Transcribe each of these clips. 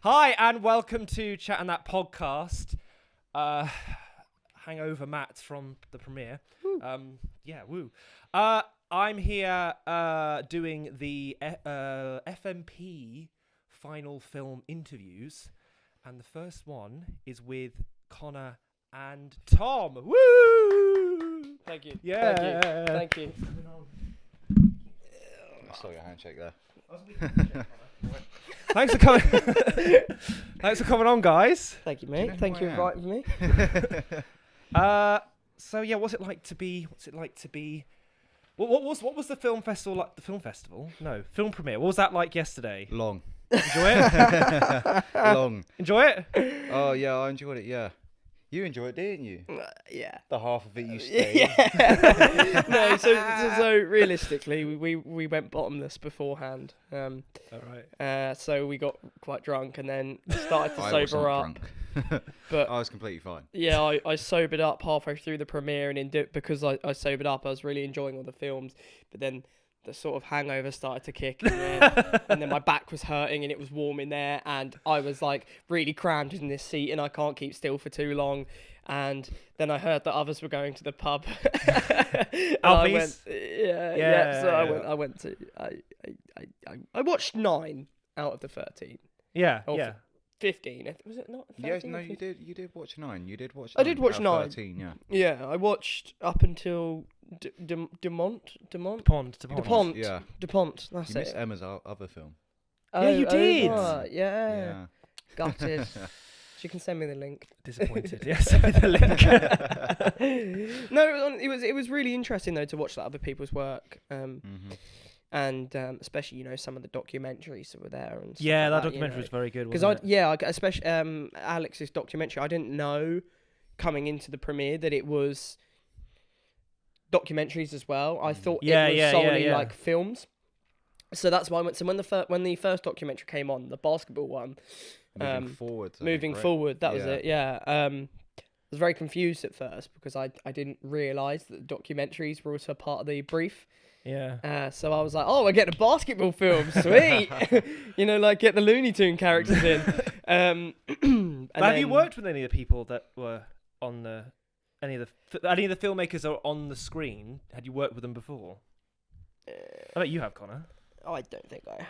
Hi, and welcome to Chat and That podcast. Hangover Matt from the premiere. Woo. Woo. I'm here doing the FMP final film interviews, and the first one is with Connor and Tom. Woo! Thank you. Yeah. Thank you. I saw your handshake there. Thanks for coming. Thanks for coming on, guys. Thank you, mate. Thank you for inviting me. So yeah, what's it like to be? What was the film festival like? The film festival? No, film premiere. What was that like yesterday? Long. Enjoy it? Long. Enjoy it? Oh, yeah, I enjoyed it, yeah. You enjoyed it, didn't you? Yeah. The half of it you stayed. Yeah. No, so realistically, we went bottomless beforehand. All right. So we got quite drunk and then started to I sober up. wasn't drunk. But I was completely fine. yeah, I sobered up halfway through the premiere, and because I sobered up, I was really enjoying all the films. But then the sort of hangover started to kick in, and then my back was hurting, and it was warm in there, and I was like really crammed in this seat, and I can't keep still for too long. And then I heard that others were going to the pub. And I went, So I went to. I watched 9 out of the 13. Yeah. Oh, Yeah. 15. Was it not? 13 Yes, no, or you 15? did. You did watch 9. You did watch. I did watch out of 9. 13, yeah. Yeah, I watched up until DuPont. DuPont. Yeah. DuPont. That's You it. missed Emma's other film. Yeah, you did. Right, yeah. Yeah. Gutted. She can send me the link. Disappointed. Yes. The link. No, it was really interesting though to watch like other people's work. Mm-hmm. And especially some of the documentaries that were there and stuff Yeah, like that documentary was very good. because especially Alex's documentary, I didn't know coming into the premiere that it was documentaries as well. I thought it was solely like films. So that's why I went. So when the first documentary came on, the basketball one, Moving forward. that was it. Yeah. I was very confused at first because I didn't realise that the documentaries were also part of the brief. Yeah. So I was like, oh, we're getting a basketball film, sweet. Like get the Looney Tune characters in. But have you worked with any of the people that were on any of the filmmakers are on the screen? Had you worked with them before? I bet you have, Connor. I don't think I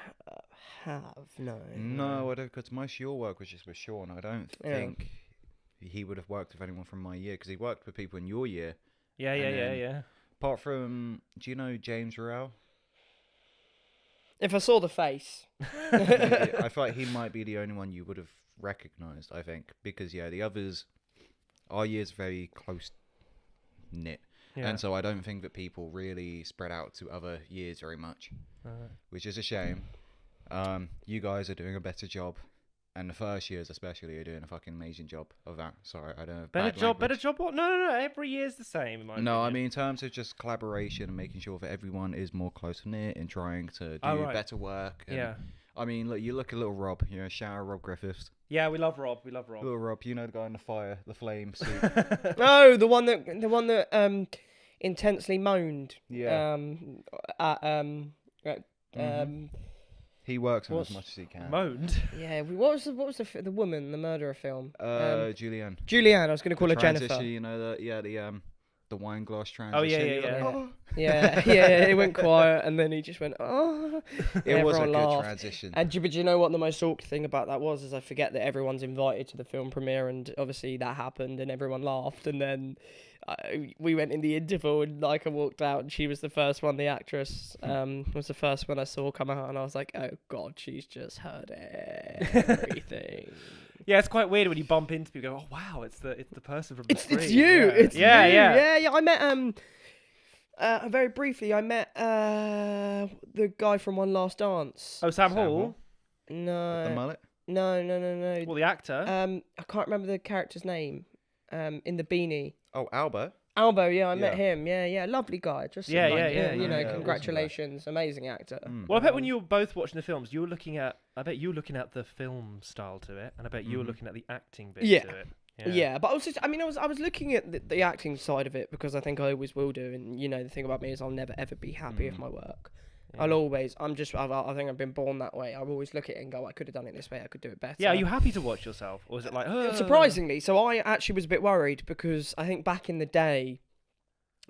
have. No. No, I don't. Because most of your work was just with Sean. I don't think he would have worked with anyone from my year because he worked with people in your year. Yeah. Apart from, do you know James Rowell? If I saw the face. I feel like he might be the only one you would have recognised, I think. Because, the others, our year's very close-knit. Yeah. And so I don't think that people really spread out to other years very much, which is a shame. You guys are doing a better job. And the first years especially are doing a fucking amazing job of that. Sorry, I don't have better job. What? No. Every year's the same. In my opinion. I mean in terms of just collaboration and making sure that everyone is more close knit and trying to do better work. And, I mean, look, you look at little Rob. Shout out Rob Griffiths. Yeah, we love Rob. Little Rob, the guy in the fire, the flame suit. No, the one that intensely moaned. Yeah. He works on as much as he can. Moaned. Yeah. What was the woman, the murderer film? Julianne. Julianne. I was going to call her Transition, Jennifer. the wine glass transition. Oh yeah. Oh. Yeah. It went quiet, and then he just went, oh. It was a good laughed. transition. But you know what the most awkward thing about that was? Is I forget that everyone's invited to the film premiere, and obviously that happened, and everyone laughed, and then we went in the interval, and I walked out, and she was the first one. The actress was the first one I saw come out, and I was like, oh god, she's just heard everything. Yeah, it's quite weird when you bump into people. And go, oh wow, it's the person from the screen. It's you. Yeah. It's you. Yeah. I met very briefly. I met the guy from One Last Dance. Oh, Sam Hall. No. The mullet. No. Well, the actor. I can't remember the character's name. In the beanie. Oh, Albo. Albo, yeah, I met him. Yeah, lovely guy. Just congratulations, amazing actor. Well, I bet when you were both watching the films, you were looking at. I bet you were looking at the film style to it, and I bet you were looking at the acting bit to it. Yeah, but I was looking at the acting side of it because I think I always will do, and the thing about me is I'll never ever be happy with my work. Yeah. I think I've been born that way. I always look at it and go, I could have done it this way. I could do it better. Yeah, are you happy to watch yourself? Or is it like, Surprisingly. So I actually was a bit worried because I think back in the day,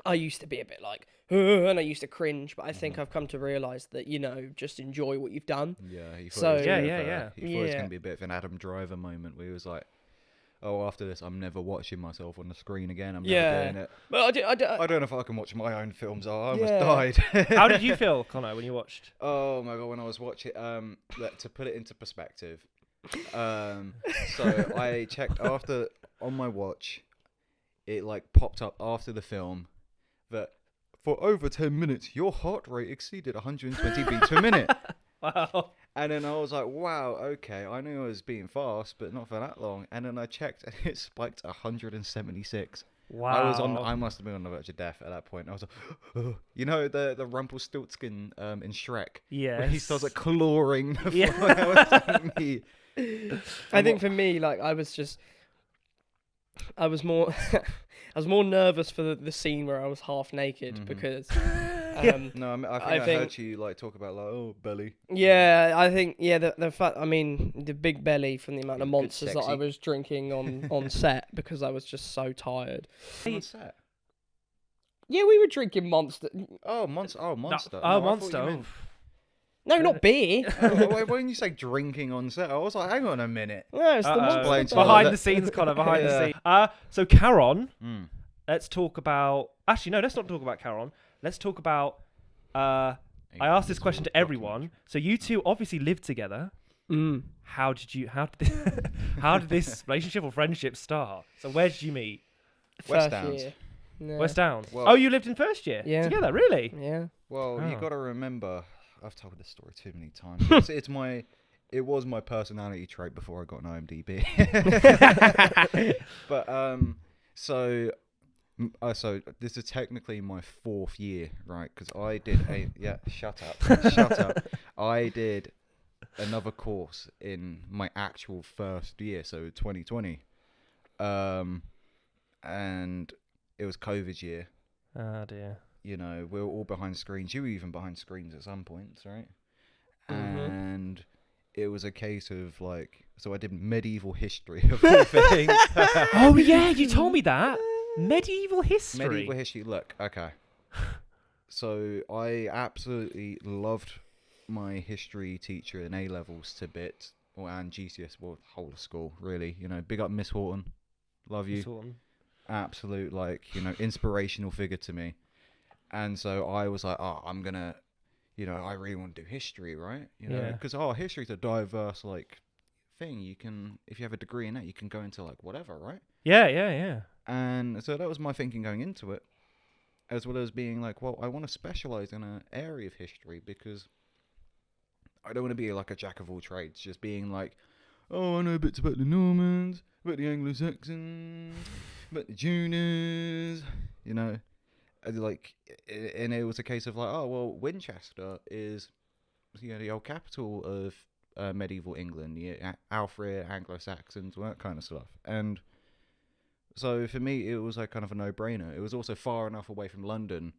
I used to be a bit like, and I used to cringe, but I think I've come to realise that, just enjoy what you've done. Yeah, he thought So- it was Yeah, a bit yeah, of a- yeah. He thought it was Yeah. going to be a bit of an Adam Driver moment where he was like, oh, after this, I'm never watching myself on the screen again. I'm Yeah. never doing it. But I don't know if I can watch my own films. Oh, I almost Yeah. died. How did you feel, Connor, when you watched? Oh my god, when I was watching, to put it into perspective, so I checked after on my watch, it like popped up after the film that for over 10 minutes your heart rate exceeded 120 beats per minute. Wow. And then I was like, wow, okay, I knew I was being fast, but not for that long. And then I checked and it spiked 176. Wow. I must have been on the verge of death at that point. I was like, you know, the Rumpelstiltskin in Shrek? Yes. Where he starts like clawing the Yeah. fire out of me. I think for me, like, I was more I was more nervous for the scene where I was half naked because No, I think I heard you like talk about like, oh, belly. I think the fact, I mean, the big belly from the amount of Good monsters that I sexy. was drinking on set because I was just so tired. On set. Yeah, we were drinking Monster. Oh, Monster. Oh, Monster. Oh, No, I thought Monster. you meant- No, not beer. when you say drinking on set, I was like, hang on a minute. No, it's the Monster. Explain to bottle. me. Behind the scenes, Connor, behind the Yeah. scenes. So Charon, Mm. let's talk about... Actually, no, let's not talk about Charon. Let's talk about... I asked this question to everyone. So you two obviously lived together. Mm. How did this relationship or friendship start? So where did you meet? West First Downs. year. Yeah. West Downs. Well- Oh, you lived in first year Yeah. together, really? Yeah. Well, you Oh. got to remember, I've told this story too many times. It was my personality trait before I got an IMDb. But so this is technically my 4th year, right? Because I did shut up. I did another course in my actual first year, so 2020, and it was COVID year. Oh dear. You know, we were all behind screens. You were even behind screens at some points, right? Mhm. And it was a case of like, so I did medieval history of all things. Oh yeah, you told me that. Medieval history. Medieval history. Look, okay. So I absolutely loved my history teacher in A levels to bits, and GCS, well, whole of school, really. You know, big up Miss Horton, love you. Sort of. Absolute, like, you know, inspirational figure to me. And so I was like, oh, I'm gonna, you know, I really want to do history, right? You know, Yeah. because history's a diverse like thing. You can, if you have a degree in that, you can go into like whatever, right? Yeah. And so that was my thinking going into it, as well as being like, well, I want to specialize in an area of history because I don't want to be like a jack of all trades, just being like, oh, I know bits about the Normans, about the Anglo-Saxons, about the Juniors, you know. And like, and it was a case of like, oh, well, Winchester is, you know, the old capital of medieval England, Alfred, Anglo-Saxons, all that kind of stuff. And so for me, it was like kind of a no-brainer. It was also far enough away from London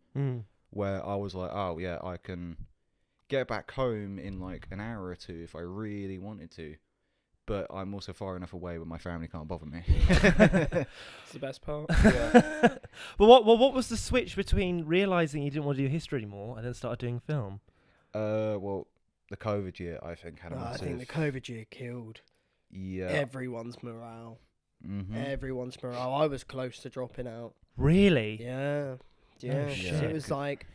where I was like, oh yeah, I can get back home in like an hour or two if I really wanted to. But I'm also far enough away where my family can't bother me. It's the best part. But what was the switch between realizing you didn't want to do history anymore and then started doing film? Well, the COVID year, I think, had a I massive... think the COVID year killed everyone's morale. Mm-hmm. Everyone's morale. I was close to dropping out. Really? Yeah. shit. It was like,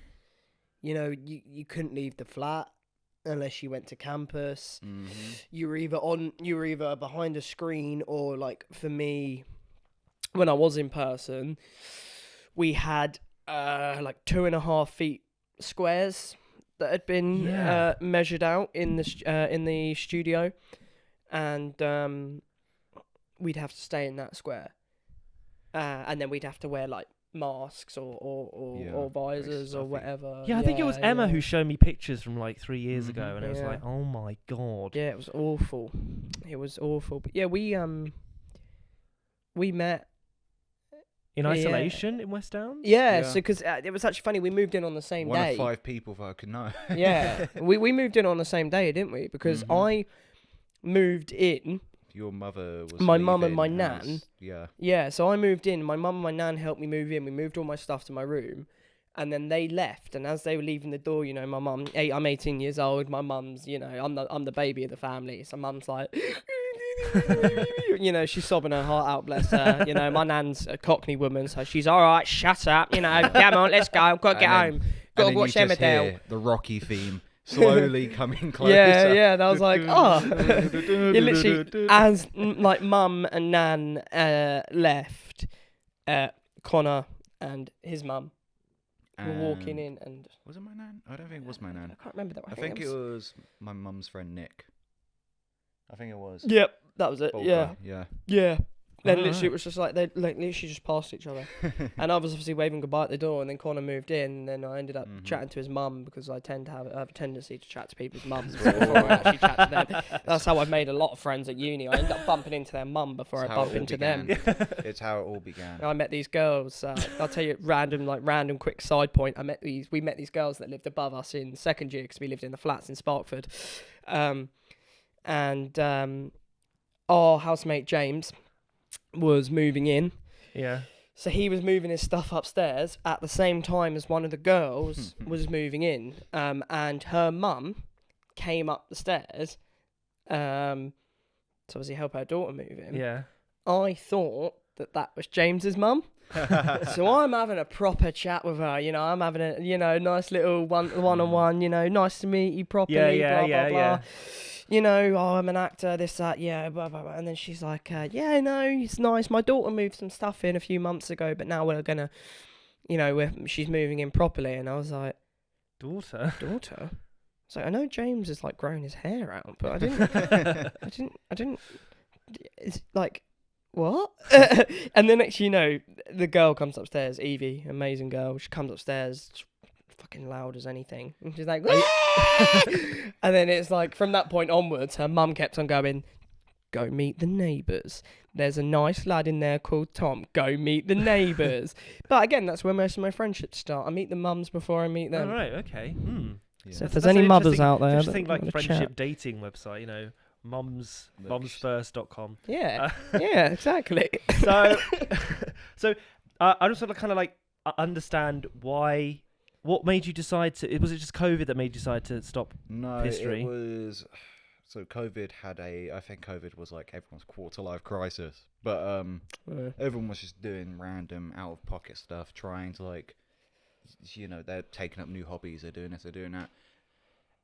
you know, you couldn't leave the flat unless you went to campus. Mm-hmm. You were either behind a screen or, like, for me, when I was in person, we had like 2.5 feet squares that had been measured out in the studio, and we'd have to stay in that square, and then we'd have to wear like masks or visors or whatever. Yeah, I think it was Emma who showed me pictures from like 3 years ago, and it was Yeah. like, oh my god. Yeah, it was awful. It was awful. But yeah, we met in isolation in West Downs? Yeah. So because it was actually funny, we moved in on the same One day. of 5 people that I could know. Yeah, we moved in on the same day, didn't we? Because I moved in. Your mother was my mum and my leaving nan. as- Yeah. Yeah, so I moved in. My mum and my nan helped me move in. We moved all my stuff to my room, and then they left. And as they were leaving the door, you know, my mum, I'm 18 years old. My mum's, you know, I'm the baby of the family. So mum's like, you know, she's sobbing her heart out, bless her. You know, my nan's a Cockney woman, so she's all right. Shut up, you know. Come on, let's go. I've got to get home. Got to watch Emmerdale. The Rocky theme slowly coming closer. Yeah, and I was like, you literally, as like mum and nan left, Connor and his mum were walking in, and was it my nan? I don't think it was my nan. I can't remember that. I think it was my mum's friend Nick. I think it was. Yep, that was it. Bolger, Yeah. Then Oh, literally right. it was just like they literally just passed each other, and I was obviously waving goodbye at the door, and then Connor moved in, and then I ended up chatting to his mum because I tend to have a tendency to chat to people's mums before I actually chat to them. That's how I've made a lot of friends at uni. I end up bumping into their mum before It's I how it bump all into began. them. It's how it all began. I met these girls. I'll tell you random quick side point. We met these girls that lived above us in second year because we lived in the flats in Sparkford, and our housemate James was moving in. Yeah. So he was moving his stuff upstairs at the same time as one of the girls was moving in, and her mum came up the stairs to obviously help her daughter move in. Yeah. I thought that was James's mum. So I'm having a proper chat with her, you know, I'm having a, you know, nice little one-on-one, you know, nice to meet you properly, blah, blah, blah. You know, oh, I'm an actor, this, that, yeah, blah, blah, blah. And then she's like, yeah, no, it's nice. My daughter moved some stuff in a few months ago, but now we're going to, you know, she's moving in properly. And I was like, Daughter? So I know James has like grown his hair out, but I didn't, it's like, what? And then next you know, the girl comes upstairs, Evie, amazing girl. She comes upstairs, fucking loud as anything. And she's like, and then it's like, from that point onwards, her mum kept on going, go meet the neighbours. There's a nice lad in there called Tom. Go meet the neighbours. But again, that's where most of my friendships start. I meet the mums before I meet them. Oh, right, okay. Yeah. So if there's any mothers out there, just think like wanna friendship chat. dating website, you know, momsfirst.com. Yeah, yeah, exactly. So I just want to kind of like understand what made you decide to, was it just COVID that made you decide to stop history? It was, so COVID had I think COVID was like everyone's quarter-life crisis, but everyone was just doing random out-of-pocket stuff, trying to like, you know, they're taking up new hobbies, they're doing this, they're doing that.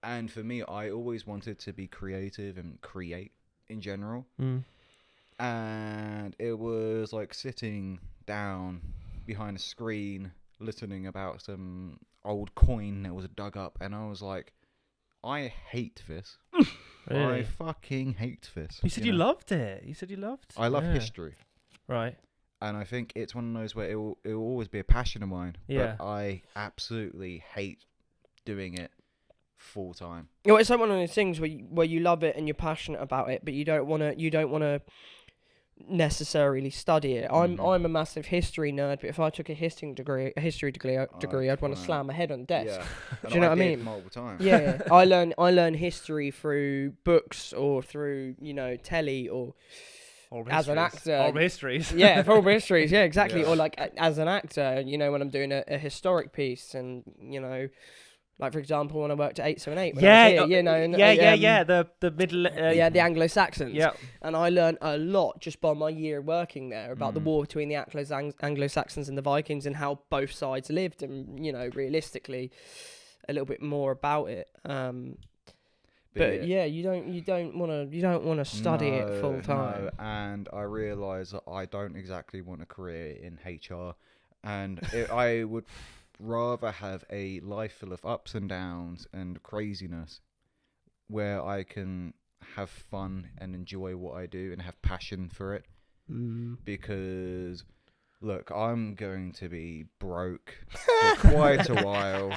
And for me, I always wanted to be creative and create in general. And it was like sitting down behind a screen, listening about some old coin that was dug up, and I was like, I hate this. Really? I fucking hate this. You said you loved it. You said you loved. I love history. Right. And I think it's one of those where it will always be a passion of mine. Yeah. But I absolutely hate doing it full time. You know, it's like one of those things where you love it and you're passionate about it, but you don't want to necessarily study it. I'm a massive history nerd, but if I took a history degree, I'd want to slam my head on the desk. Yeah. Do you know what I mean? Multiple times. Yeah, I learn history through books or through, you know, telly or as an actor. Oral histories. Yeah, for oral histories. Yeah, exactly. Yeah. Or like as an actor, you know, when I'm doing a historic piece, and you know, like for example, when I worked at 878, when I was here, you know, and, the middle. the Anglo-Saxons. Yeah. And I learned a lot just by my year working there about the war between the Anglo-Saxons and the Vikings and how both sides lived, and you know, realistically, a little bit more about it. But yeah, you don't want to study it full time. No, and I realise that I don't exactly want a career in HR, and I would rather have a life full of ups and downs and craziness, where I can have fun and enjoy what I do and have passion for it. Because look, I'm going to be broke for quite a while.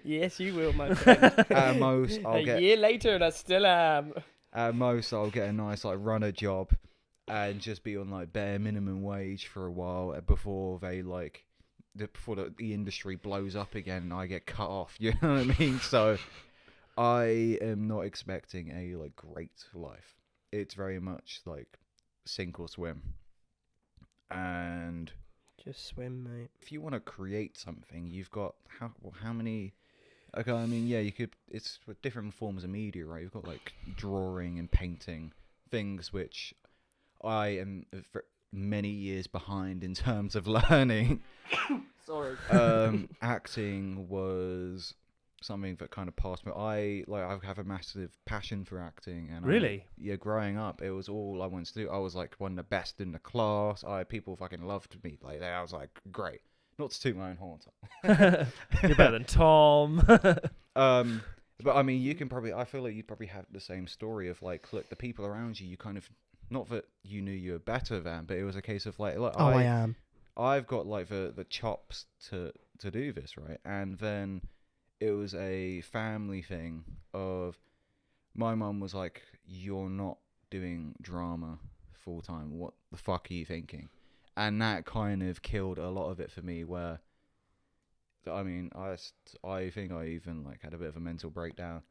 Yes, you will, my friend. At most, A year later, and I still am. At most, I'll get a nice like runner job, and just be on like bare minimum wage for a while before they like before the industry blows up again and I get cut off. You know what I mean? So I am not expecting a like great life. It's very much like sink or swim. And just swim, mate. if you want to create something, you've got how many? Okay, I mean, yeah, you could. It's with different forms of media, right? You've got like drawing and painting, things which I am many years behind in terms of learning. Sorry. Acting was something that kind of passed me. I have a massive passion for acting, and really, growing up, it was all I wanted to do. I was like one of the best in the class. People fucking loved me like that. I was like, great. Not to toot my own horn. You're better than Tom. But I mean, you can probably. I feel like you'd probably have the same story of like, look, the people around you. You kind of, not that you knew you were better than, but it was a case of like, look, I am. I've got like the chops to do this, right? And then it was a family thing of my mum was like, you're not doing drama full time. What the fuck are you thinking? And that kind of killed a lot of it for me where, I mean, I think I even like had a bit of a mental breakdown.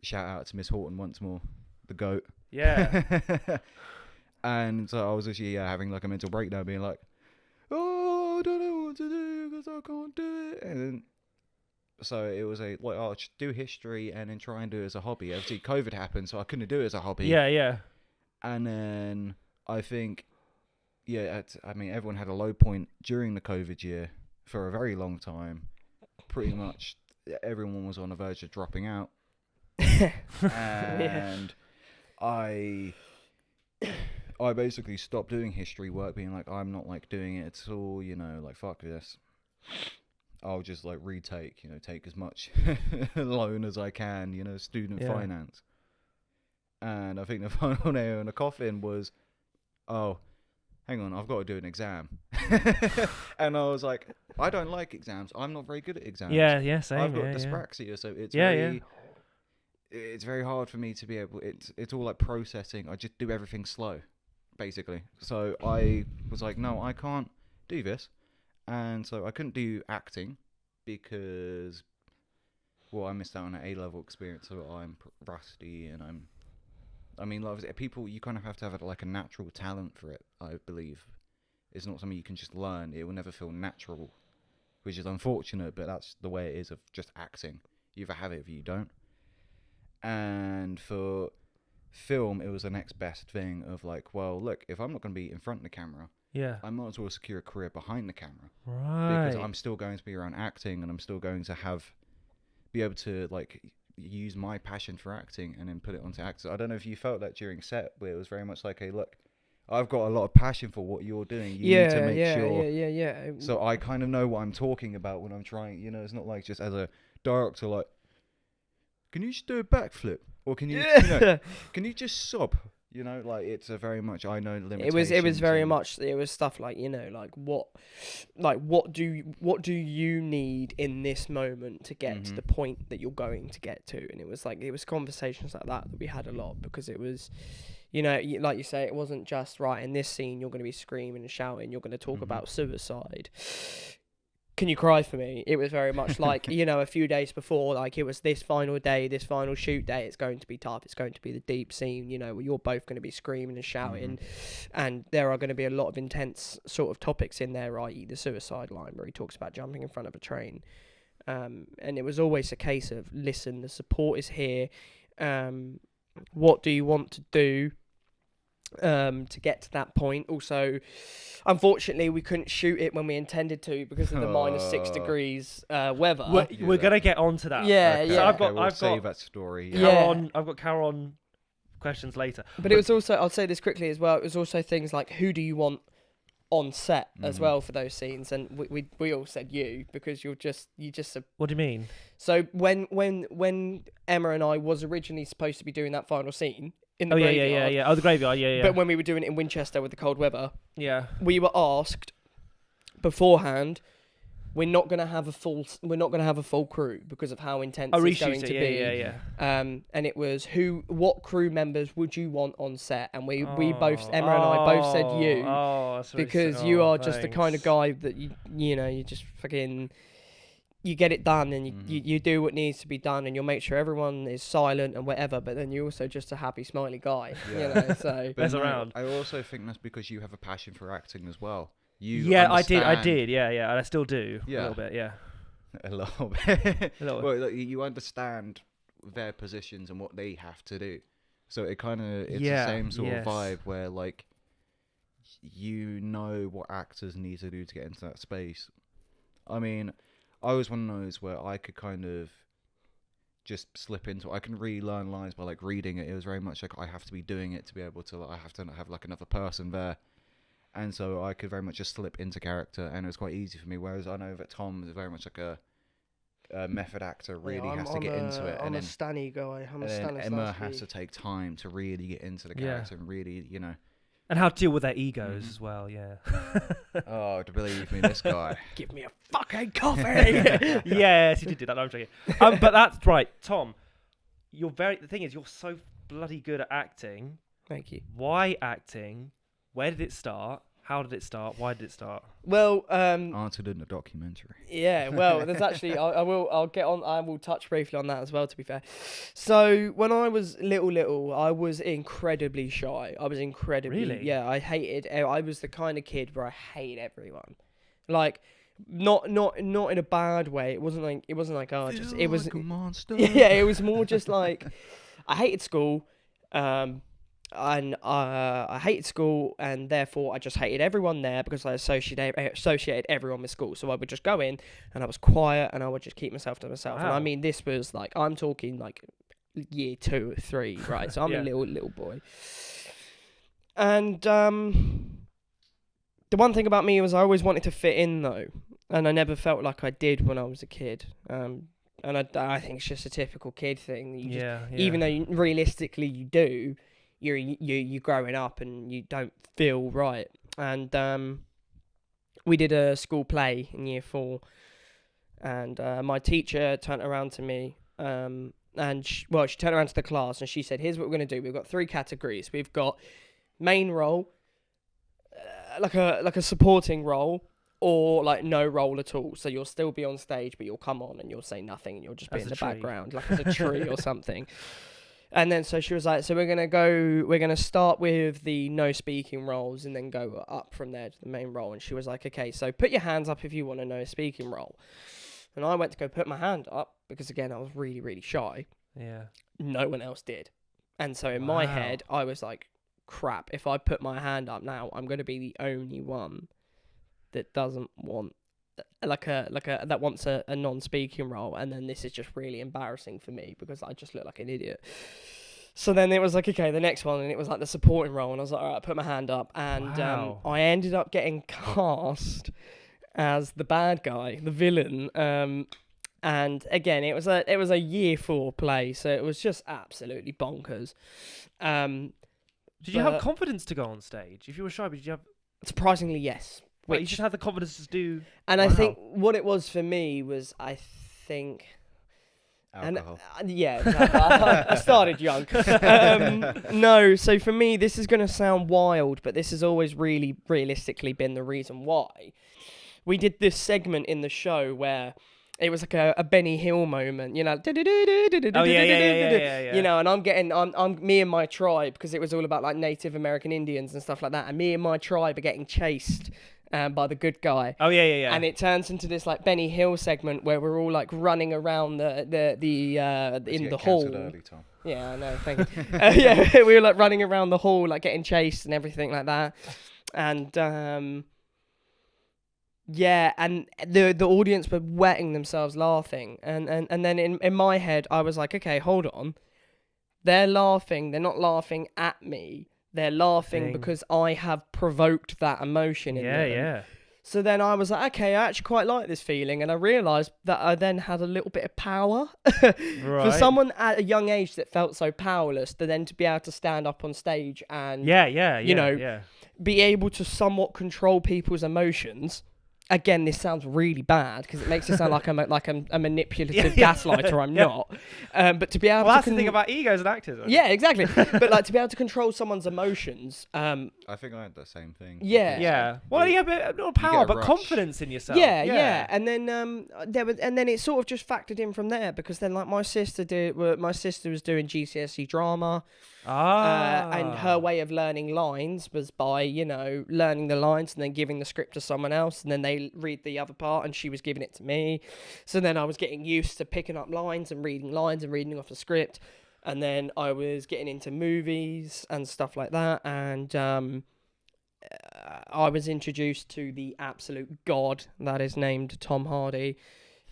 Shout out to Miss Horton once more, the GOAT. Yeah. And so I was actually having like a mental breakdown being like, oh, I don't know what to do because I can't do it. And then, so it was I'll just do history and then try and do it as a hobby. Obviously, COVID happened, so I couldn't do it as a hobby. Yeah. And then I think, I mean, everyone had a low point during the COVID year for a very long time. Pretty much everyone was on the verge of dropping out. And I basically stopped doing history work, being like, I'm not like doing it at all, you know, like fuck this. I'll just like retake, you know, take as much loan as I can, you know, student finance. And I think the final nail in the coffin was, oh, hang on, I've got to do an exam. And I was like, I don't like exams. I'm not very good at exams. Yeah, same. I've got dyspraxia, so it's it's very hard for me to be able. It's all like processing. I just do everything slow, basically. So I was like, no, I can't do this. And so I couldn't do acting because, well, I missed out on an A-level experience, so I'm rusty and I mean, like, people, you kind of have to have like a natural talent for it, I believe. It's not something you can just learn. It will never feel natural, which is unfortunate, but that's the way it is of just acting. You either have it or you don't. And for film, it was the next best thing of like, well, look, if I'm not going to be in front of the camera, I might as well secure a career behind the camera. Right. Because I'm still going to be around acting and I'm still going to be able to like use my passion for acting and then put it onto acting. I don't know if you felt that during set, where it was very much like, hey, look, I've got a lot of passion for what you're doing. You need to make sure. Yeah. So I kind of know what I'm talking about when I'm trying, you know, it's not like just as a director, like, can you just do a backflip? Or can you, you know, can you just sob? You know, like, it's a very much, I know limitations. It was very much, it was stuff like, you know, like what do you need in this moment to get to the point that you're going to get to? And it was conversations like that we had a lot, because it was, you know, like you say, it wasn't just, right, in this scene you're going to be screaming and shouting, you're going to talk about suicide. Can you cry for me? It was very much like, you know, a few days before, like, it was this final day, this final shoot day, it's going to be tough, it's going to be the deep scene, you know, where you're both going to be screaming and shouting, and there are going to be a lot of intense sort of topics in there, i.e. the suicide line, where he talks about jumping in front of a train. And it was always a case of, listen, the support is here, what do you want to do to get to that point? Also, unfortunately, we couldn't shoot it when we intended to because of the -6 degrees weather. We're gonna get onto that. Yeah. I've save that story. I've got Charon questions later. But it was also, I'll say this quickly as well, it was also things like, who do you want on set as well for those scenes? And we all said you, because you just What do you mean? So when Emma and I was originally supposed to be doing that final scene in the graveyard. Oh, the graveyard, yeah. But when we were doing it in Winchester with the cold weather, yeah, we were asked beforehand, we're not gonna have a full crew because of how intense it's going to be. And it was what crew members would you want on set? And we both, Emma and I both said you, because you are just the kind of guy that you just fucking. You get it done, and you do what needs to be done, and you'll make sure everyone is silent and whatever. But then you're also just a happy, smiley guy, So but around. I also think that's because you have a passion for acting as well. I did, and I still do. Yeah. A little bit, yeah. A little bit. A little well, you understand their positions and what they have to do, so it's the same sort of vibe where like you know what actors need to do to get into that space. I mean, I was one of those where I could kind of just slip into. I can relearn lines by like reading it. It was very much like I have to be doing it to be able to. I have to have like another person there, and so I could very much just slip into character, and it was quite easy for me. Whereas I know that Tom is very much like a method actor. Really has to get into it, I'm a Stanny guy. I'm a Stanny. Emma has to take time to really get into the character and really, And how to deal with their egos as well, yeah. Oh, to believe me, this guy. Give me a fucking coffee! Yes, he did do that. No, I'm joking. But that's right, Tom. The thing is, you're so bloody good at acting. Thank you. Why acting? Where did it start? How did it start? Why did it start? Well, answered in a documentary. Yeah, well, there's actually I will touch briefly on that as well, to be fair. So when I was little, I was incredibly shy. I was incredibly Really? I was the kind of kid where I hated everyone. Like not in a bad way. It wasn't like it was like a monster. Yeah, it was more just like I hated school. And I hated school, and therefore I just hated everyone there because I associated everyone with school. So I would just go in, and I was quiet, and I would just keep myself to myself. Wow. And I mean, this was like, I'm talking like year 2 or 3, right? So I'm a little boy. And the one thing about me was I always wanted to fit in, though, and I never felt like I did when I was a kid. And I think it's just a typical kid thing. Even though realistically you do. You're growing up and you don't feel right. And we did a school play in year 4, and my teacher turned around to me, and she turned around to the class and she said, "Here's what we're going to do. We've got 3 categories. We've got main role, like a supporting role, or like no role at all. So you'll still be on stage, but you'll come on and you'll say nothing, and you'll just be in the background, like as a tree or something." And then so she was like, "So we're gonna start with the no speaking roles and then go up from there to the main role." And she was like, "Okay, so put your hands up if you want a no speaking role." And I went to go put my hand up because again I was really, really shy. Yeah. No one else did. And so in my head I was like, crap, if I put my hand up now, I'm gonna be the only one that doesn't want that wants a non-speaking role, and then this is just really embarrassing for me because I just look like an idiot. So then it was like, okay, the next one, and it was like the supporting role, and I was like, all right, I put my hand up, and I ended up getting cast as the bad guy, the villain, and again, it was a year 4 play, so it was just absolutely bonkers. Did you have confidence to go on stage? If you were shy, did you have? Surprisingly, yes. Wait, you just had the confidence to do. And I think what it was for me was, alcohol. I started young. No, so for me, this is going to sound wild, but this has always really realistically been the reason why. We did this segment in the show where it was like a Benny Hill moment, you know. Oh yeah. You know, and I'm me and my tribe, because it was all about like Native American Indians and stuff like that, and me and my tribe are getting chased by the good guy. Oh yeah. And it turns into this like Benny Hill segment where we're all like running around the in the hall. Early, Tom. Yeah, I know. Thank you. Yeah, we were like running around the hall, like getting chased and everything like that. And yeah, and the audience were wetting themselves laughing, and then in my head I was like, okay, hold on, they're laughing. They're not laughing at me. They're laughing because I have provoked that emotion in them. Yeah. So then I was like, okay, I actually quite like this feeling, and I realised that I then had a little bit of power. For someone at a young age that felt so powerless, to then to be able to stand up on stage and be able to somewhat control people's emotions. again, this sounds really bad because it makes it sound like I'm a manipulative gaslighter. I'm not. But to be able well, to that's the thing about egos and actors. Yeah, exactly. But like to be able to control someone's emotions. I think I had the same thing. Yeah. Well, yeah, but not power, but confidence in yourself. Yeah. And then then it sort of just factored in from there because then like my sister was doing GCSE drama. And her way of learning lines was by, learning the lines and then giving the script to someone else, and then they read the other part, and she was giving it to me. So then I was getting used to picking up lines and reading off the script, and then I was getting into movies and stuff like that, and I was introduced to the absolute god that is named Tom Hardy.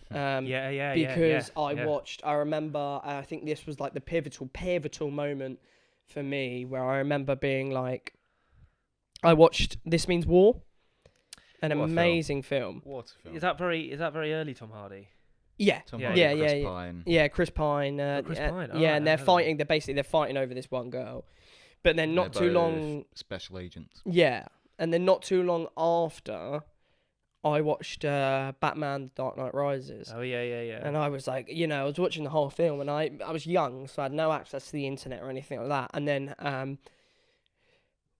Because I remember, I think this was like the pivotal moment for me, where I remember being like, I watched This Means War, an amazing film. What a film. Is that very early Tom Hardy? Yeah. Tom Hardy, Chris Pine. Yeah, Chris Pine. Chris Pine. And they're fighting. They're fighting over this one girl, but then not too long. Special agents. Yeah, and then not too long after, I watched Batman: The Dark Knight Rises. Oh yeah. And I was like, I was watching the whole film, and I was young, so I had no access to the internet or anything like that. And then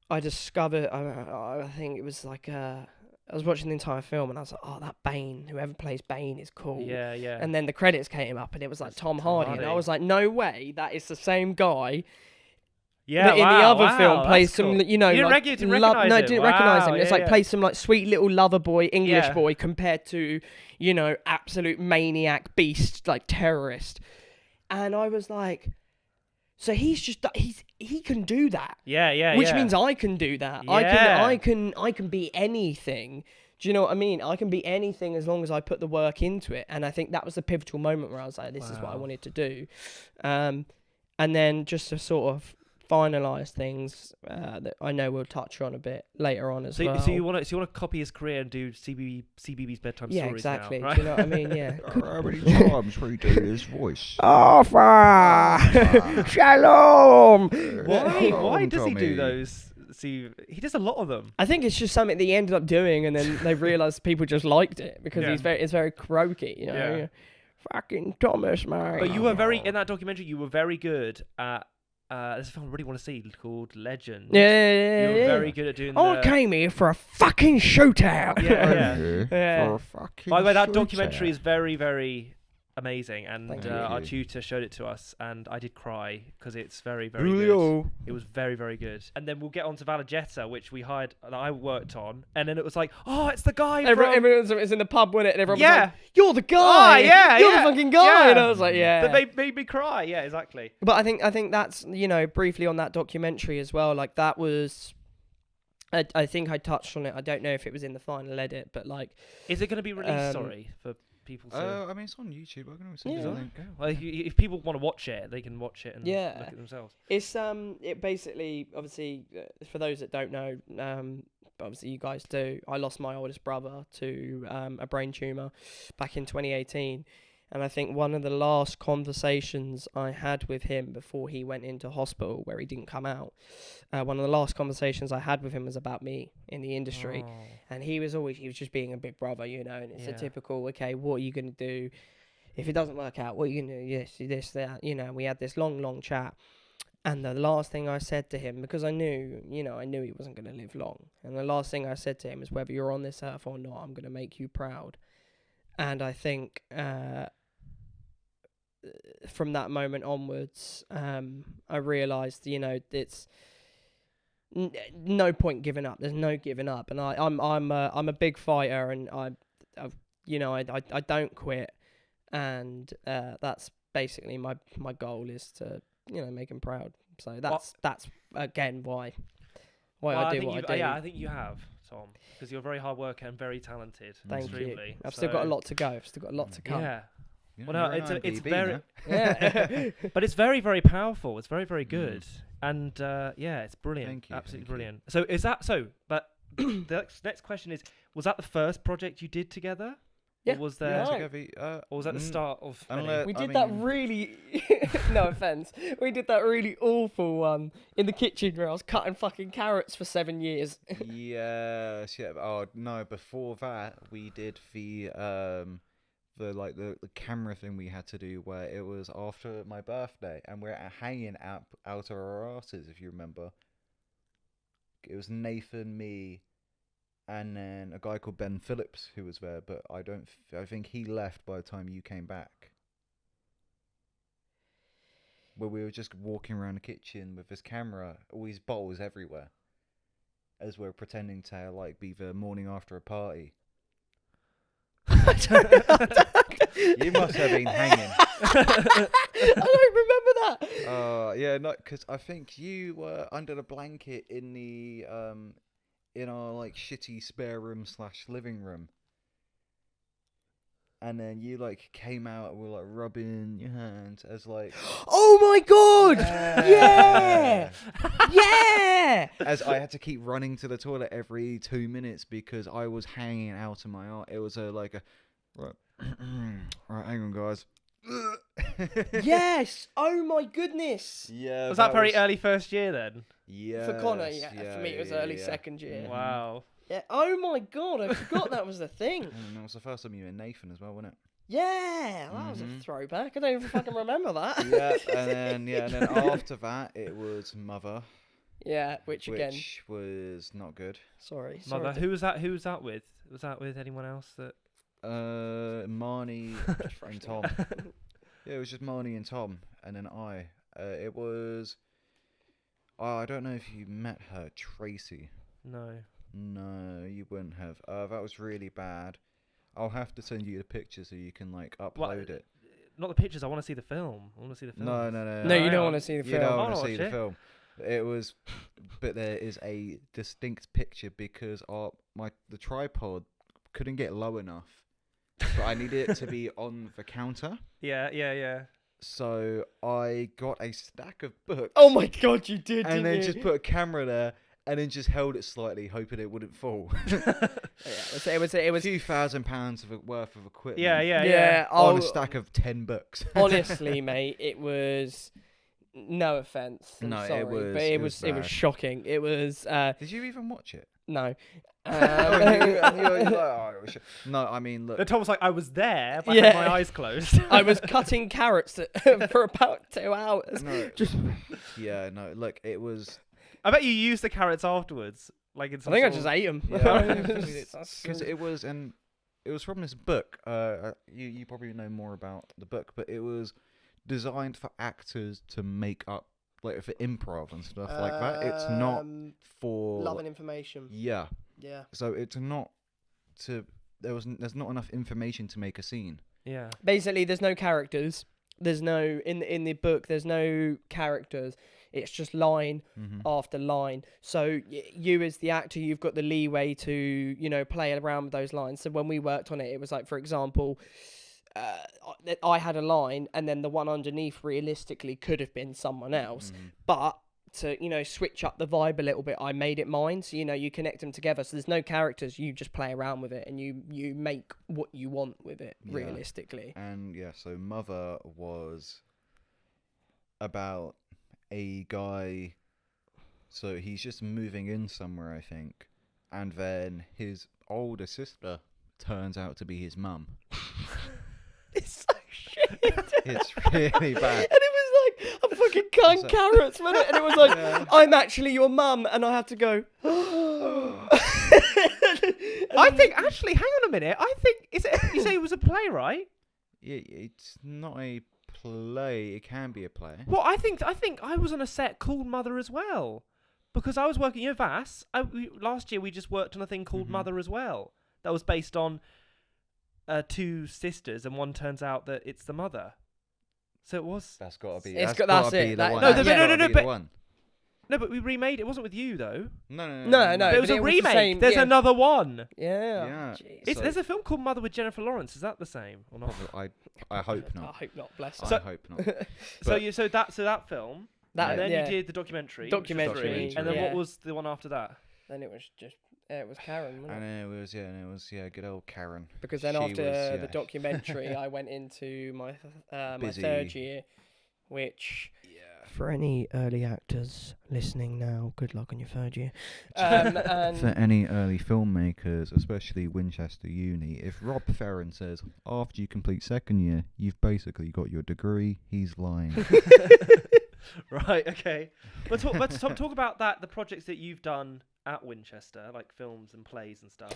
I discovered, I think it was like I was watching the entire film, and I was like, oh, that Bane, whoever plays Bane is cool. Yeah. And then the credits came up, and it was like Tom Hardy, and I was like, no way, that is the same guy. Yeah, in the other film, plays some, cool. You didn't recognize him. No, I didn't recognize him. It's yeah. plays some sweet little lover boy, English boy, compared to, absolute maniac beast, terrorist. And I was like, so he's just he can do that. Yeah. Which means I can do that. Yeah. I can be anything. Do you know what I mean? I can be anything as long as I put the work into it. And I think that was the pivotal moment where I was like, this is what I wanted to do. And then just to sort of finalize things that I know we'll touch on a bit later on as well. So you want to copy his career and do CBB's bedtime stories? Yeah, exactly. Now, right? Do you know what I mean? Yeah. How many times we do his voice? Shalom. Why does he do those? See, he does a lot of them. I think it's just something that he ended up doing, and then they realised people just liked it because it's very croaky, Yeah. Fucking Thomas, man. But you were in that documentary. You were very good at. There's a film I really want to see called Legend. Yeah. You were very good at doing. I came here for a fucking shootout. Yeah. For a fucking By the way, that shootout. documentary is very, very amazing, and Thank our you. tutor showed it to us, and I did cry because it's very, very Julio. good. It was very, very good. And then we'll get on to Valagetta, which that I worked on, and then it was like, oh, it's the guy Everyone was in the pub with it, and everyone was Yeah. like, you're the guy. You're the fucking guy. Yeah. And I was like, yeah. That made me cry. Yeah, exactly. But I think that's, briefly on that documentary as well, like that was, I think I touched on it. I don't know if it was in the final edit, but Is it going to be released, for people to... I mean, it's on YouTube. I can always send you the link. Well, if people want to watch it, they can watch it and look at themselves. It's it basically, obviously, for those that don't know, but obviously you guys do, I lost my oldest brother to a brain tumour back in 2018. And I think one of the last conversations I had with him before he went into hospital, where he didn't come out, one of the last conversations I had with him was about me in the industry. Oh. And he was just being a big brother, and it's a typical, okay, what are you going to do? If it doesn't work out, what are you going to do? This, that, we had this long chat. And the last thing I said to him, because I knew he wasn't going to live long. And the last thing I said to him is, whether you're on this earth or not, I'm going to make you proud. And I think from that moment onwards, I realised, it's no point giving up. There's no giving up, and I'm a big fighter, and I don't quit, and that's basically my goal is to make him proud. So that's again why I do what I do. Yeah, I think you have, Tom, because you're a very hard worker and very talented. Thank you. Extremely. I've still got a lot to go. I've still got a lot to come. Yeah. Yeah, Well, no, you're it's IMDb very, now. but it's very, very powerful. It's very, very good, and it's brilliant. Thank you, Absolutely thank you. brilliant. So is that so? But the next question is: was that the first project you did together? Yeah. Or was there? Right. Or was that the start of? We did that really. No offense. We did that really awful one in the kitchen where I was cutting fucking carrots for 7 years. Yes, yeah. Oh no! Before that, we did the camera thing we had to do where it was after my birthday and we're hanging out of our asses. If you remember, it was Nathan, me, and then a guy called Ben Phillips who was there. But I think he left by the time you came back. Where we were just walking around the kitchen with this camera, all these bottles everywhere, as we're pretending to like be the morning after a party. You must have been hanging. I don't remember that. Yeah, no, because I think you were under the blanket in the in our like shitty spare room / living room. And then you like came out and were like rubbing your hands as like, oh my god! Yeah! Yeah! As I had to keep running to the toilet every 2 minutes because I was hanging out of my arm. It was right, hang on, guys. Yes! Oh my goodness! Yeah. Was that very early first year then? Yeah. For Connor, yeah. For me, it was early second year. Wow. Yeah. Oh my god! I forgot that was the thing. And it was the first time you met Nathan as well, wasn't it? Yeah, that was a throwback. I don't even fucking remember that. And then after that, it was Mother. Yeah, which again was not good. Sorry. Mother. Who was that? Who was that with? Was that with anyone else? That Marnie and Tom. Yeah, it was just Marnie and Tom, and then I. It was. I don't know if you met her, Tracy. No, you wouldn't have. That was really bad. I'll have to send you the picture so you can like upload it. Not the pictures. I want to see the film. No. No, you don't want to see the film. You don't want to see the film. It was, but there is a distinct picture because the tripod couldn't get low enough, but I needed it to be on the counter. Yeah. So I got a stack of books. Oh my god, you did! And then just put a camera there. And then just held it slightly, hoping it wouldn't fall. It was a few £1,000 worth of equipment. Yeah. On a stack of 10 books. Honestly, mate, it was. No offense. I'm sorry, but it was shocking. It was. Did you even watch it? No. No, I mean, look. The Tom was like, I was there, but I had my eyes closed. I was cutting carrots for about 2 hours. No. Look, it was. I bet you used the carrots afterwards. Like in some I just ate them. Because it was from this book. You probably know more about the book, but it was designed for actors to make up, like for improv and stuff like that. It's not for Love and Information. Yeah. So it's not to. There's not enough information to make a scene. Yeah. Basically, there's no characters. There's no in the book. There's no characters. It's just line after line. So you as the actor, you've got the leeway to, play around with those lines. So when we worked on it, it was like, for example, I had a line and then the one underneath realistically could have been someone else. But to, switch up the vibe a little bit, I made it mine. So, you connect them together. So there's no characters. You just play around with it and you make what you want with it, realistically. And so Mother was about a guy, so he's just moving in somewhere, I think, and then his older sister turns out to be his mum. It's so shit. It's really bad. And it was like, I'm fucking cutting carrots, wasn't it? And it was like, I'm actually your mum, and I have to go. I think actually, hang on a minute. I think you say it was a play, right? Yeah, it's not a play. It can be a play. Well, I think I was on a set called Mother as well, because I was working. Vass. Last year we just worked on a thing called Mother as well. That was based on 2 sisters, and one turns out that it's the mother. So it was. That's got to be. That's it. No, but we remade it. It wasn't with you though. No. But it was a remake. There's another one. Yeah. There's a film called Mother with Jennifer Lawrence. Is that the same or not? I hope not. I hope not. Bless I hope not. So that film. And then you did the documentary. Documentary. And then what was the one after that? Then it was just It was Charon, wasn't And it? it was good old Charon. Because then She after was, the documentary, I went into my my Busy. third year, which Yeah. for any early actors listening now, good luck on your third year. And For any early filmmakers, especially Winchester Uni, if Rob Ferren says after you complete second year, you've basically got your degree, he's lying. Right. Okay. Let's talk about that. The projects that you've done at Winchester, like films and plays and stuff.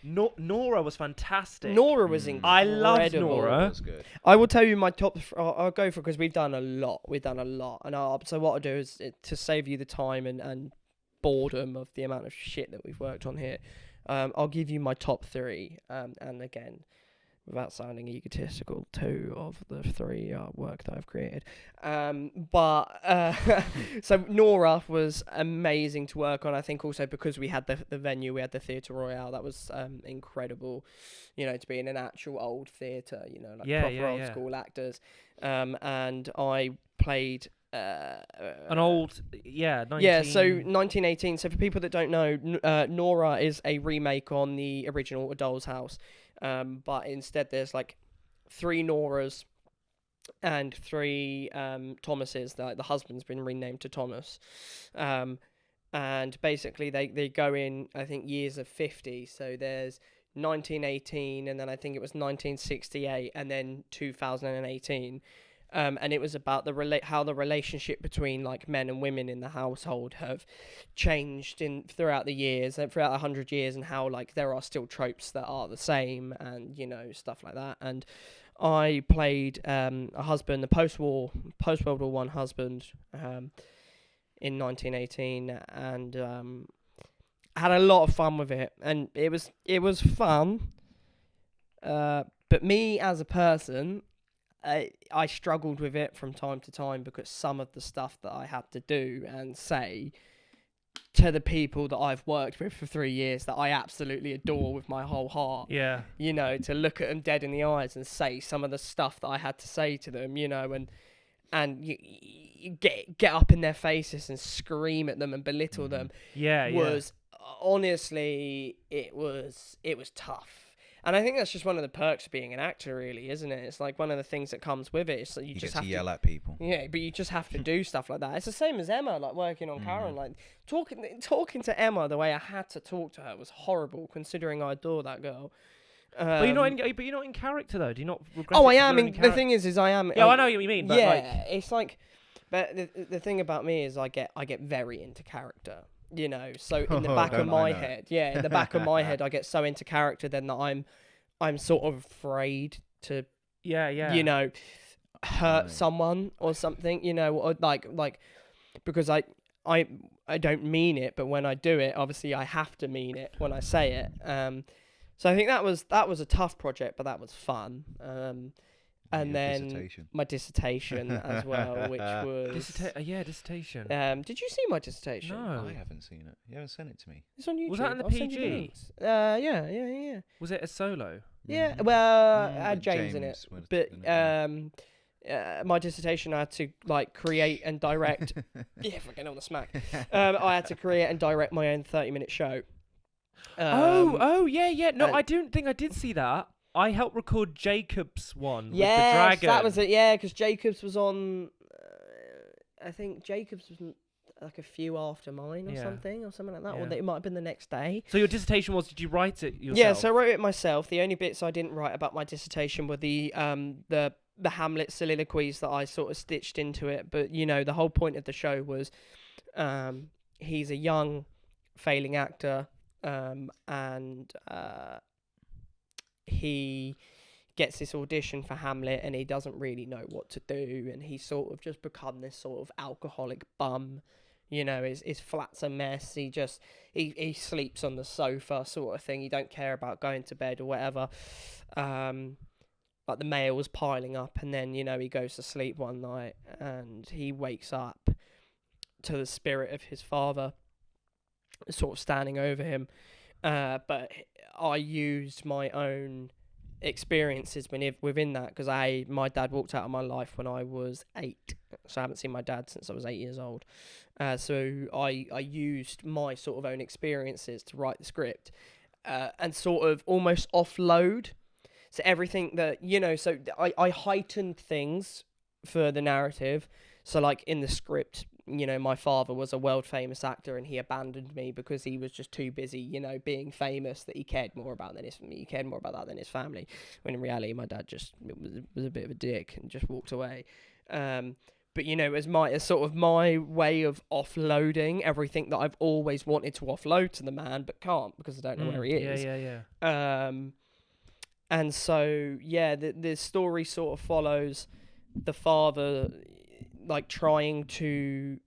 Nora was fantastic. Nora was incredible. I loved Nora. That was good. I will tell you my top. I'll go for because we've done a lot. And so what I'll do is to save you the time and boredom of the amount of shit that we've worked on here. I'll give you my top 3. And again, without sounding egotistical, 2 of the 3 are work that I've created. So Nora was amazing to work on. I think also because we had the venue, we had the Theatre Royale. That was incredible, to be in an actual old theatre, proper old school actors. And I played an old 19... Yeah, so 1918. So for people that don't know, Nora is a remake on the original A Doll's House. But instead there's like 3 Noras and 3 Thomases. The husband's been renamed to Thomas. And basically they go in, I think, years of 50. So there's 1918, and then I think it was 1968, and then 2018. And it was about how the relationship between like men and women in the household have changed throughout the years and throughout 100 years, and how like there are still tropes that are the same, and stuff like that. And I played a husband, a post World War I husband, in 1918, and had a lot of fun with it, and it was fun. But me as a person, I struggled with it from time to time because some of the stuff that I had to do and say to the people that I've worked with for 3 years that I absolutely adore with my whole heart. Yeah. To look at them dead in the eyes and say some of the stuff that I had to say to them, and you get up in their faces and scream at them and belittle them. Was honestly, it was tough. And I think that's just one of the perks of being an actor, really, isn't it? It's like one of the things that comes with it. It's like you just get have to yell at people. Yeah, but you just have to do stuff like that. It's the same as Emma, like working on Charon. Like talking to Emma the way I had to talk to her was horrible, considering I adore that girl. But you're not in character though. Do you not regret? Oh, I am. The thing is I am. Yeah, I know what you mean. But yeah, it's like. But the thing about me is I get very into character. So in the back of my head, in the back of my head, I get so into character then that I'm sort of afraid to, hurt someone or something, or like because I don't mean it, but when I do it, obviously I have to mean it when I say it. So I think that was a tough project, but that was fun. And then my dissertation as well, which was dissertation. Did you see my dissertation? No, I haven't seen it. You haven't sent it to me. It's on YouTube. Was that in the PG? Yeah. Was it a solo? Yeah, well, I had James in it, was but in it, my dissertation I had to like create and direct. Yeah, fucking on the smack. I had to create and direct my own 30-minute show. Yeah. No, I don't think I did see that. I helped record Jacob's one with the dragon. That was it. Yeah, because Jacob's was on. I think Jacob's was like a few after mine or something like that, or it might have been the next day. So your dissertation was? Did you write it yourself? Yeah, so I wrote it myself. The only bits I didn't write about my dissertation were the Hamlet soliloquies that I sort of stitched into it. But the whole point of the show was, he's a young, failing actor, and he gets this audition for Hamlet and he doesn't really know what to do, and he's sort of just become this sort of alcoholic bum. His flat's a mess. He sleeps on the sofa sort of thing. He don't care about going to bed or whatever. Like the mail was piling up, and then he goes to sleep one night and he wakes up to the spirit of his father sort of standing over him. But I used my own experiences within that, because my dad walked out of my life when I was 8, so I haven't seen my dad since I was 8 years old. So I used my sort of own experiences to write the script, and sort of almost offload. So everything that, so I heightened things for the narrative. So like in the script, my father was a world famous actor and he abandoned me because he was just too busy, being famous, that he cared more about that than his family. When in reality, my dad just was a bit of a dick and just walked away. But as sort of my way of offloading everything that I've always wanted to offload to the man, but can't because I don't know where he is. Yeah. And so the story sort of follows the father, like trying to,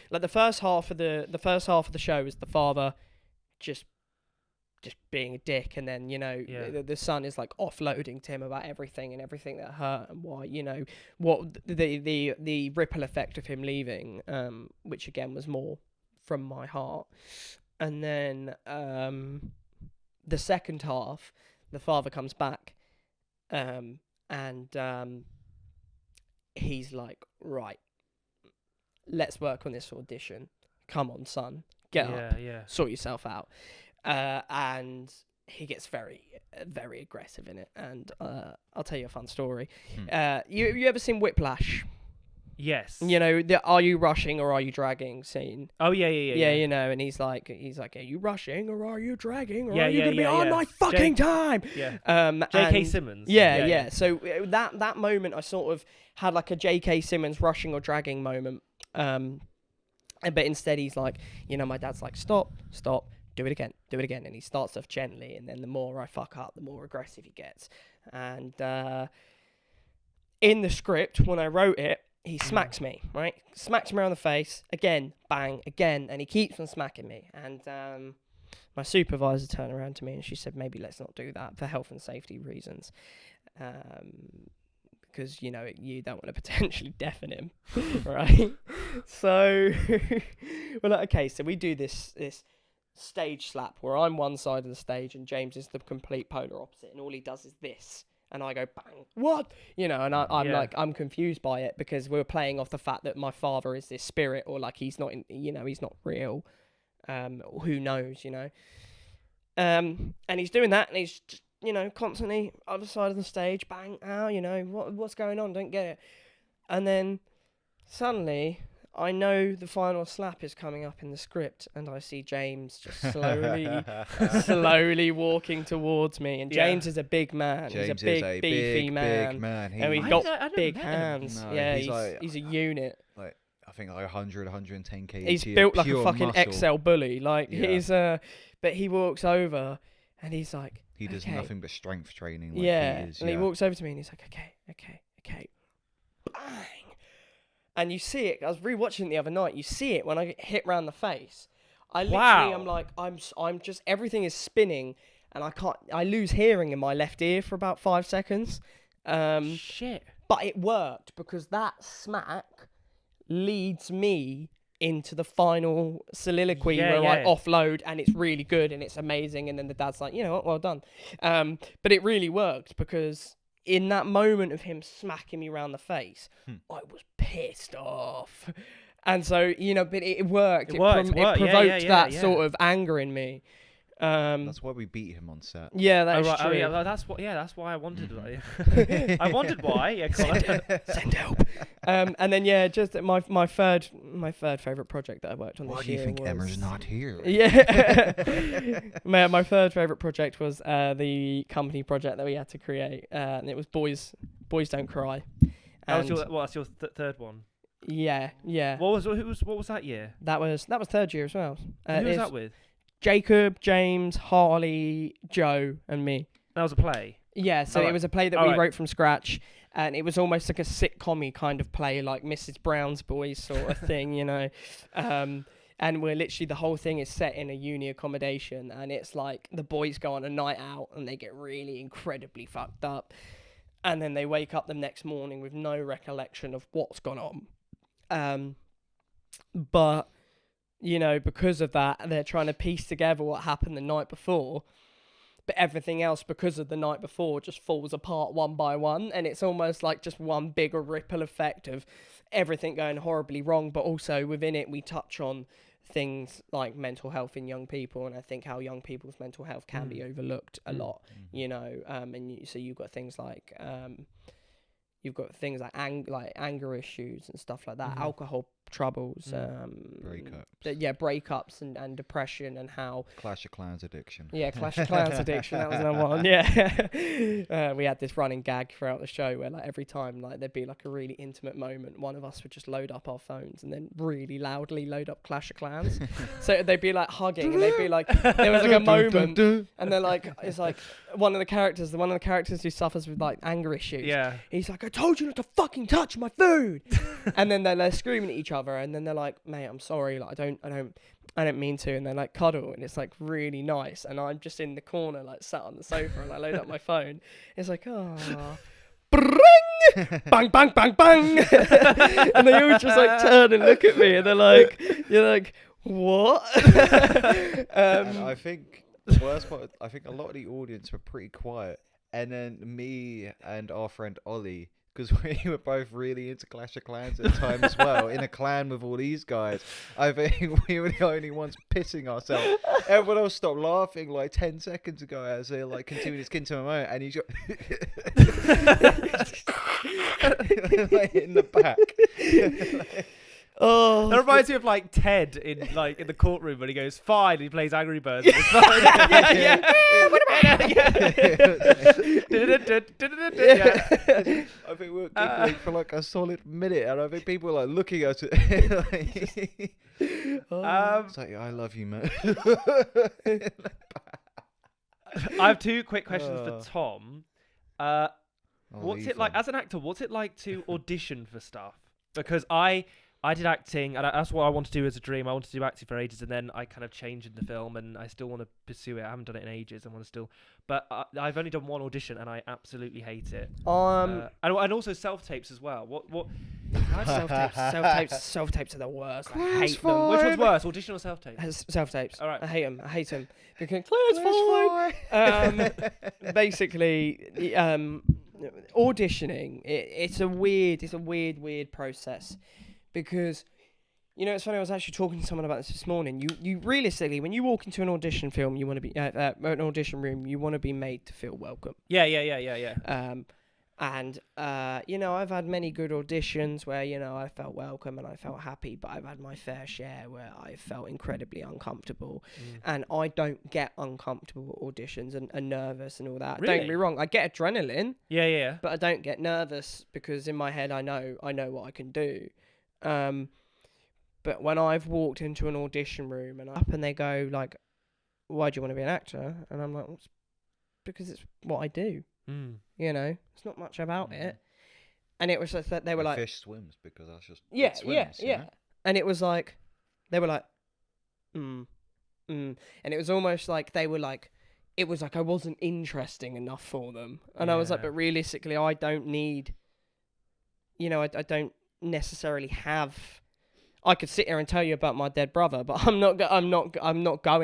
like the first half of the show is the father just being a dick, and then the son is like offloading to him about everything that hurt and why, what the ripple effect of him leaving, which again was more from my heart. And then the second half, the father comes back, and he's like, right, let's work on this audition. Come on, son, get up, sort yourself out. And he gets very, very aggressive in it. And I'll tell you a fun story. You ever seen Whiplash? Yes. The "Are you rushing or are you dragging" scene. Oh yeah. And he's like, "Are you rushing or are you dragging? Or Yeah, are you gonna be on my fucking time?" Yeah. J.K. Simmons. Yeah. So that moment, I sort of had like a J.K. Simmons rushing or dragging moment. But instead, he's like, my dad's like, stop, do it again, and he starts off gently, and then the more I fuck up, the more aggressive he gets. And in the script, when I wrote it, he smacks me, right? Smacks me around the face, again, bang, again, and he keeps on smacking me. And my supervisor turned around to me and she said, maybe let's not do that for health and safety reasons. Because, you don't want to potentially deafen him, right? So, so we do this stage slap where I'm one side of the stage and James is the complete polar opposite, and all he does is this. And I go, bang, what? And I'm confused by it because we're playing off the fact that my father is this spirit, or like he's not, he's not real. Who knows, and he's doing that, and he's just, constantly other side of the stage, bang, ow, what's going on? Don't get it. And then suddenly I know the final slap is coming up in the script, and I see James just slowly walking towards me. And James is a big man. He's a big, beefy man. Big man. And he's got big hands. No, yeah, he's a unit. Like, I think like 110 kg. He's built like a fucking muscle. XL bully. Like he's but he walks over and he's like, he does nothing but strength training. Like and he walks over to me and he's like, okay, bang. And you see it. I was rewatching it the other night. You see it when I get hit round the face. I literally am like, I'm just, everything is spinning, and I lose hearing in my left ear for about 5 seconds. Shit. But it worked because that smack leads me into the final soliloquy where I offload, and it's really good and it's amazing. And then the dad's like, well done. But it really worked because in that moment of him smacking me around the face, I was pissed off. And so, but it worked. It provoked that sort of anger in me. That's why we beat him on set. Yeah, that's true. Oh, yeah, that's why I wanted. I wanted why. Yeah, send help. And then just my third favorite project that I worked on this year. Why do you think Emma's not here? Yeah, my third favorite project was the company project that we had to create, and it was Boys Don't Cry. That's your third one. Yeah. What was that year? That was third year as well. Who was that with? Jacob, James, Harley, Joe, and me. That was a play? Yeah, so it was a play that we wrote from scratch, and it was almost like a sitcom-y kind of play, like Mrs. Brown's Boys sort of thing, And we're literally, the whole thing is set in a uni accommodation, and it's like the boys go on a night out, and they get really incredibly fucked up, and then they wake up the next morning with no recollection of what's gone on. But... because of that, they're trying to piece together what happened the night before. but everything else, because of the night before, just falls apart one by one, and it's almost like just one bigger ripple effect of everything going horribly wrong. But also within it, we touch on things like mental health in young people, and I think how young people's mental health can be overlooked a lot, you know. So you've got things like anger issues and stuff like that, alcohol troubles, breakups and depression, and how Clash of Clans addiction. Yeah, Clash of Clans addiction. That was another one. Yeah, we had this running gag throughout the show where like every time like there'd be like a really intimate moment, one of us would just load up our phones and then really loudly load up Clash of Clans. So they'd be like hugging, and they'd be like, there was like a moment, and they're like, it's like one of the characters who suffers with like anger issues. Yeah. He's like, I told you not to fucking touch my food. And then they're screaming at each other, and then they're like, mate, I'm sorry, like I don't mean to, and they like cuddle, and it's like really nice, and I'm just in the corner like sat on the sofa, and I load up my phone. It's like, oh, bang bang bang bang, and they all just like turn and look at me, and they're like, you're like, what? And I think the worst part, I think a lot of the audience were pretty quiet, and then me and our friend Ollie, because we were both really into Clash of Clans at the time as well, in a clan with all these guys. I think we were the only ones pissing ourselves. Everyone else stopped laughing like 10 seconds ago as they like continued to into a moment, and he's got like in the back. Oh, that reminds me of like Ted in the courtroom when he goes fine and he plays Angry Birds. Yeah. I think we were giggling for like a solid minute, and I think people were like looking at it. It's like, I love you, man. I have two quick questions for Tom. What's it like as an actor? What's it like to audition for stuff? Because I did acting, and that's what I want to do as a dream. I wanted to do acting for ages, and then I kind of changed into film, and I still want to pursue it. I haven't done it in ages. I want to still, but I've only done one audition, and I absolutely hate it. And also self-tapes as well. What? Self-tapes are the worst. I hate them. Which one's worse, audition or self-tapes? Self-tapes. All right. I hate them. Because Claire's fine. Basically, auditioning. It's a weird process. Because, you know, it's funny, I was actually talking to someone about this morning. You realistically, when you walk into an audition film, you want to be an audition room, you want to be made to feel welcome. Yeah. You know, I've had many good auditions where, you know, I felt welcome and I felt happy, but I've had my fair share where I felt incredibly uncomfortable. And I don't get uncomfortable auditions and nervous and all that. Really? Don't get me wrong, I get adrenaline. Yeah. But I don't get nervous because in my head I know what I can do. But when I've walked into an audition room and they go like, why do you want to be an actor? And I'm like, well, because it's what I do. You know, it's not much about it. And it was just that they were like, fish swims because that's just yeah. You know? And it was like, they were like, and it was almost like they were like, it was like I wasn't interesting enough for them. And I was like, but realistically, I don't need, you know, I don't necessarily have. I could sit here and tell you about my dead brother, but I'm not going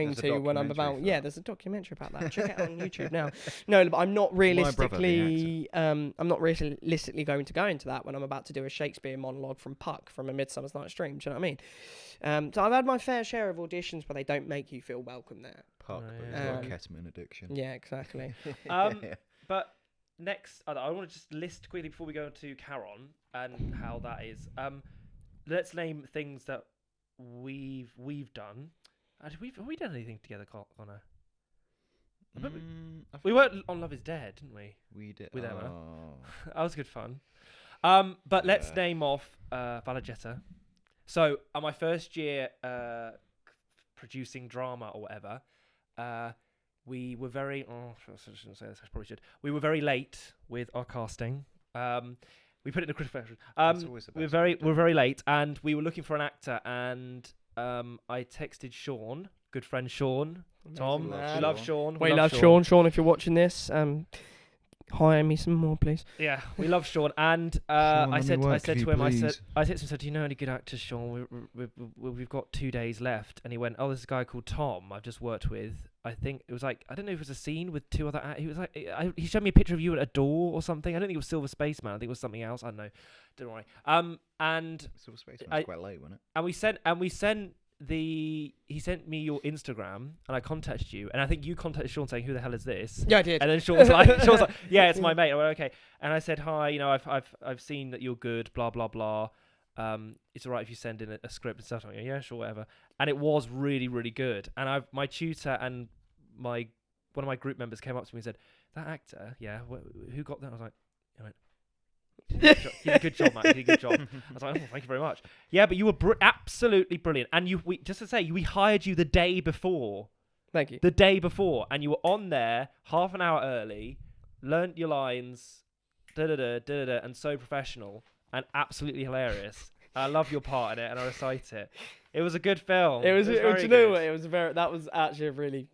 There's to when I'm about. Yeah, there's a documentary about that. Check it out on YouTube now. No, but I'm not realistically. I'm not realistically going to go into that when I'm about to do a Shakespeare monologue from Puck from A Midsummer's Night's Dream. Do you know what I mean? So I've had my fair share of auditions where they don't make you feel welcome there. Puck, but it's got a ketamine addiction. Yeah, exactly. But next, I want to just list quickly before we go to Charon and how that is. Let's name things that we've done. Have we done anything together, Connor? We worked on Love Is Dead, didn't we? We did. With Emma. That was good fun. But let's name off Valagetta. So, my first year producing drama or whatever, we were very. I shouldn't say this. I probably should. We were very late with our casting. We put it in the critical version. We're very late, and we were looking for an actor, and I texted Sean, good friend Sean, Tom. We love Sean. We love Sean. Sean, if you're watching this, hire me some more, please. Yeah, we love Sean, and Sean, I let me said work to for you, him, please. I said to him, do you know any good actors, Sean? We've got 2 days left, and he went, oh, there's a guy called Tom I've just worked with. I think it was like, I don't know if it was a scene with 2 other he was like, he showed me a picture of you at a door or something. I don't think it was Silver Spaceman. I think it was something else. I don't know. Don't worry. And Silver Spaceman was quite late, wasn't it? and we sent he sent me your Instagram, and I contacted you, and I think you contacted Sean saying, who the hell is this? Yeah, I did. And then Sean was like, yeah, it's my mate. I went, okay. And I said, hi, you know, I've seen that you're good, blah blah blah. It's alright if you send in a script and stuff. I'm like, yeah, sure, whatever. And it was really, really good. And my tutor and one of my group members came up to me and said, that actor, yeah, who got that? I was like, you did a good job, Matt. You did a good job. I was like, oh, thank you very much. Yeah, but you were absolutely brilliant. And just to say, we hired you the day before. Thank you. The day before, and you were on there half an hour early, learnt your lines, and so professional and absolutely hilarious. I love your part in it, and I recite it. It was a good film. It was. very You know good. what? It was that was actually a really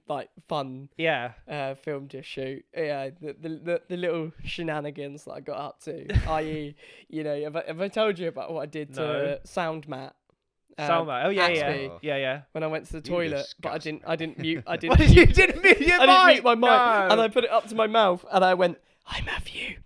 fun Yeah. film to shoot. Yeah, the little shenanigans that I got up to, i.e., you know, have I told you about what I did to Sound Matt? Salma. Oh yeah, Axby, yeah. when I went to the toilet, but I didn't mute. I What, didn't. you didn't mute your I didn't mic? mute my mic, No. and I put it up to my mouth, and I went, "Hi, Matthew.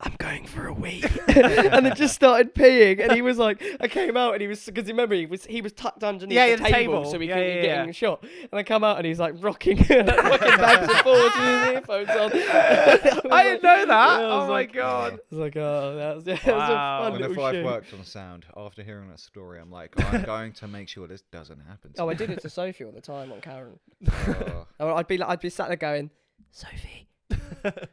I'm going for a wee," and it just started peeing. And he was like, I came out, and he was, because remember he was tucked underneath the table, so he couldn't be getting a shot. And I come out, and he's like rocking back and forth with his earphones on. I didn't know that. Yeah, I Oh was my like- god. I was like, oh, that was a Wow. fun Whenever little I've shoot. worked on sound, after hearing that story, I'm like, I'm going to make sure this doesn't happen. Oh, I did it to Sophie all the time on Charon. Oh. I'd be sat there going, Sophie.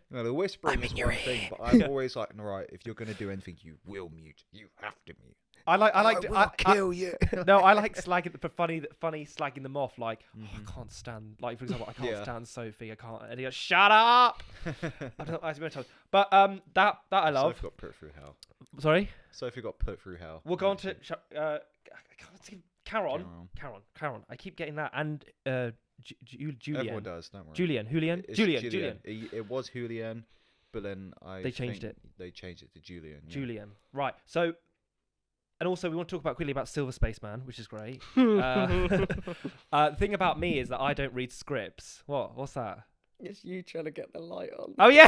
No, the whispering I'm is in your one thing, ear. but I'm always like, no, right, if you're going to do anything, you will mute. You have to mute. I like will kill you. No, I like slagging the funny slagging them off. Like, oh, Mhm. I can't stand. Like, for example, I can't Yeah. stand Sophie. I can't. And he goes, "Shut up!" I don't know. I was but that I love. Sophie got put through hell. Sorry. Sophie got put through hell. We'll go on to I can't see Charon. Charon. Charon. I keep getting that. And Julian. Everyone does, don't worry. Julian. It's Julian. It was Julian, but then They changed it. They changed it to Julian. Yeah. Julian. Right. So. And also, we want to talk about quickly about Silver Spaceman, which is great. The thing about me is that I don't read scripts. What's that? It's you trying to get the light on. Oh yeah,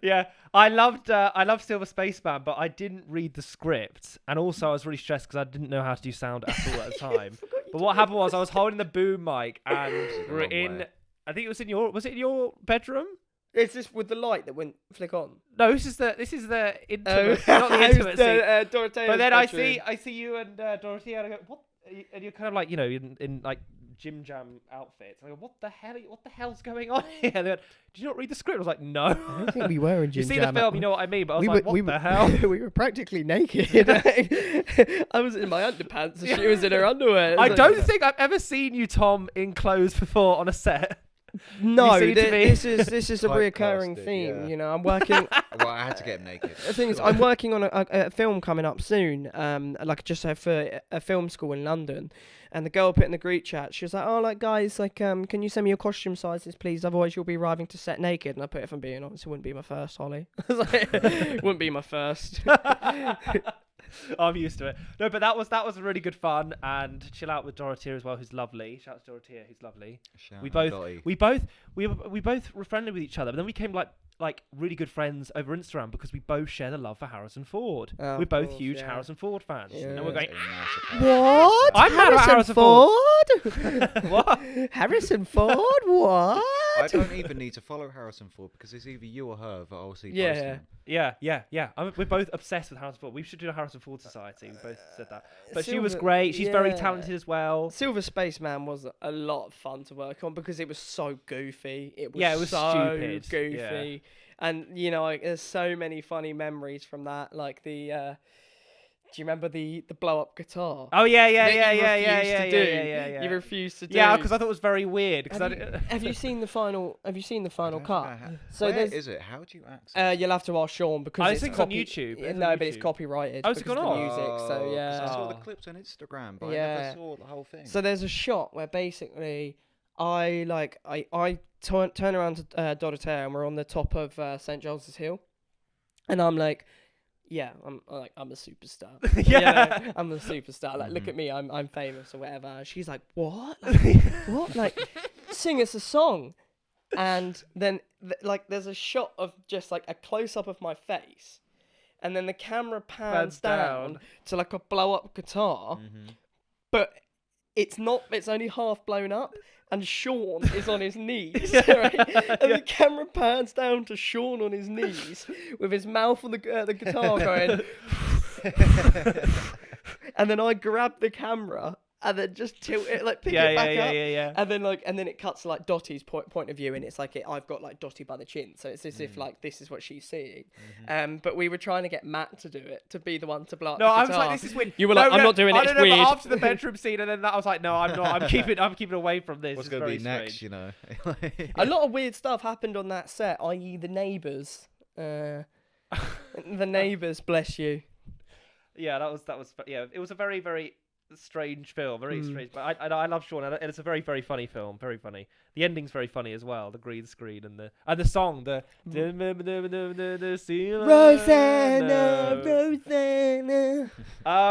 yeah. I loved Silver Spaceman, but I didn't read the script, and also I was really stressed because I didn't know how to do sound at all at the time. But what happened was I was holding the boom mic, and the we're wrong in. way. I think it was in your. Was it in your bedroom? Is this with the light that went flick on? No, this is the intimate, not the intimate scene. Dorothea's But then I bedroom. see you and Dorothy, and I go, what? And you're kind of like, you know, in like Jim Jam outfits. And I go, what the hell's going on here? And they went, did you not read the script? I was like, no. I don't think we were in You Jim see Jam the film, you know what I mean. But I was we like, were, what the hell? we were practically naked. I was in my underpants, and she was in her underwear. It was I like- don't think I've ever seen you, Tom, in clothes before on a set. No, You seem to be- this is a reoccurring Typecasted, theme. yeah. You know, I'm working. Well, I had to get him naked. The thing is, I'm working on a film coming up soon. Like just for a film school in London, and the girl put in the group chat. She was like, "Oh, like guys, like can you send me your costume sizes, please? Otherwise, you'll be arriving to set naked." And I put, if I'm being honest, it wouldn't be my first, Holly. I was like, wouldn't be my first. I'm used to it. No, but that was really good fun, and chill out with Dorothea as well, who's lovely. Shout out to Dorothea, who's lovely. Shout We out both Dottie. we both were friendly with each other, but then we became like really good friends over Instagram because we both share the love for Harrison Ford. Oh, we're of both course, huge yeah. Harrison Ford fans, Yeah. and we're going. What? I'm mad at Harrison Ford? What? Harrison Ford? What? I don't even need to follow Harrison Ford because it's either you or her that I'll see Yeah. posting. Yeah. We're both obsessed with Harrison Ford. We should do a Harrison Ford society. We both said that. But she was Silver- great. She's very yeah. talented as well. Silver Spaceman was a lot of fun to work on because it was so goofy. It was so so stupid. goofy. And, you know, like, there's so many funny memories from that. Like the... do you remember the blow-up guitar? Oh yeah. You You refused to do. Yeah, because I thought it was very weird. Because Have you seen the final? Have you seen the final cut? So Where there's. is it? How do you access? You'll have to ask Sean because I it's think it's on copy- YouTube. Yeah, It's on no, but it's YouTube. copyrighted. Oh, it's because gone of the on? music. So 'cause I saw Oh. the clips on Instagram, but I Yeah. never saw the whole thing. So there's a shot where basically I turn around to Dorotea, and we're on the top of St. Giles's Hill, and I'm like, yeah, I'm a superstar. Yeah. You know, I'm a superstar. Like, look Mhm. at me, I'm famous or whatever. And she's like, what? Like, what? Like, sing us a song. And then like there's a shot of just like a close up of my face, and then the camera pans down to like a blow up guitar, Mhm. but it's only half blown up, and Sean is on his knees, Yeah. right? And Yeah. the camera pans down to Sean on his knees with his mouth on the guitar going, and then I grab the camera and then just tilt it, like pick it back up. Yeah. And then it cuts to like Dottie's point of view, and it's like I've got like Dottie by the chin, so it's as if like this is what she's seeing. But we were trying to get Matt to do it, to be the one to blow up No, the I was guitar. like, this is weird. You were like, I'm not doing it. I It's don't know, weird. but after the bedroom scene, and then that, I was like, no, I'm not. I'm keeping away from this. What's It's going to very be next, strange. you know? A lot of weird stuff happened on that set, i.e. the neighbours. The neighbours, bless you. Yeah, that was. Yeah, it was a very, very strange film. Very strange. But I love Sean, and it's a very, very funny film. Very funny. The ending's very funny as well. The green screen and the song. The Rosanna.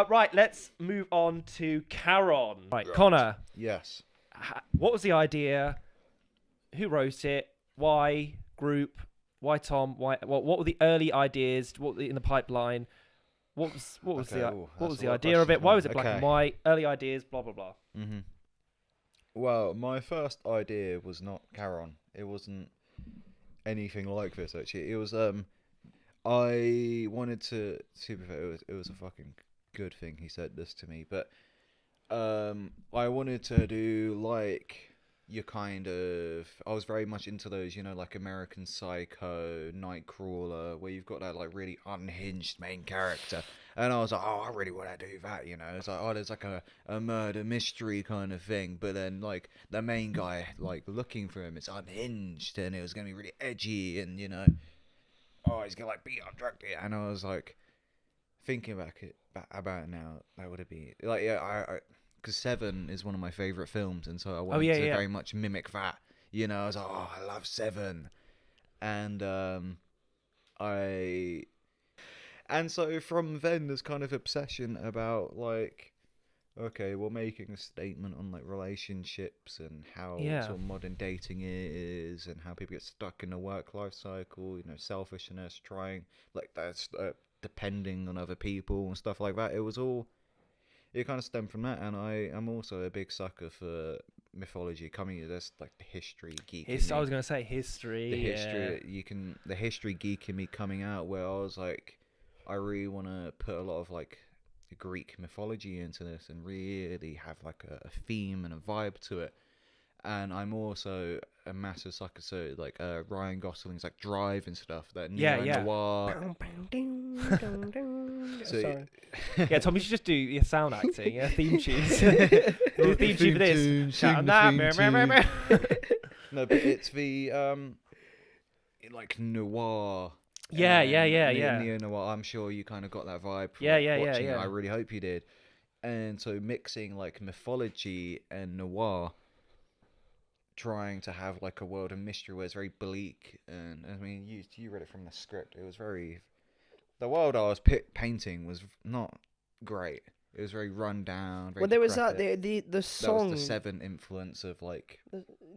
right. Let's move on to Charon. Right, Connor. Yes. What was the idea? Who wrote it? Why group? Why Tom? Why? What were the early ideas? What were in the pipeline? What was Okay, what was that's the a lot of idea of it? questions, Why man. was it black and Okay. white? Early ideas, blah blah blah. Mhm. Well, my first idea was not Charon. It wasn't anything like this actually. It was I wanted to be fair, it was a fucking good thing he said this to me, but I wanted to do like your kind of, I was very much into those, you know, like American Psycho, Nightcrawler, where you've got that like really unhinged main character, and I was like, oh, I really want to do that, you know. It's like, oh, there's like a murder mystery kind of thing, but then like the main guy like looking for him, it's unhinged, and it was gonna be really edgy, and you know, oh, he's gonna like beat up drug dealer, and I was like thinking about it now, that would have been like, yeah, I because Seven is one of my favorite films, and so I wanted to very much mimic that. You know, I was like, oh, I love Seven, and so from then there's kind of obsession about like, okay, we're making a statement on like relationships and how sort of modern dating is, and how people get stuck in the work life cycle. You know, selfishness, trying like that's depending on other people and stuff like that. It kind of stemmed from that, and I'm also a big sucker for mythology. There's like the history geek. I was gonna say history. The history geek in me coming out, where I was like, I really want to put a lot of like Greek mythology into this, and really have like a theme and a vibe to it. And I'm also a massive sucker, so like Ryan Gosling's like Drive and stuff, that neo-noir. Sorry. Yeah, Tom, you should just do your sound acting, theme tunes. Do a theme tune for this. Sing the theme tune. No, but it's the like noir. Neo-noir. I'm sure you kind of got that vibe from watching it. I really hope you did. And so mixing like mythology and noir, trying to have like a world of mystery where it's very bleak, and I mean, you read it from the script. It was very, the world I was painting was not great. It was very run down. Very There was decrepit. the song. That was the Seven influence of like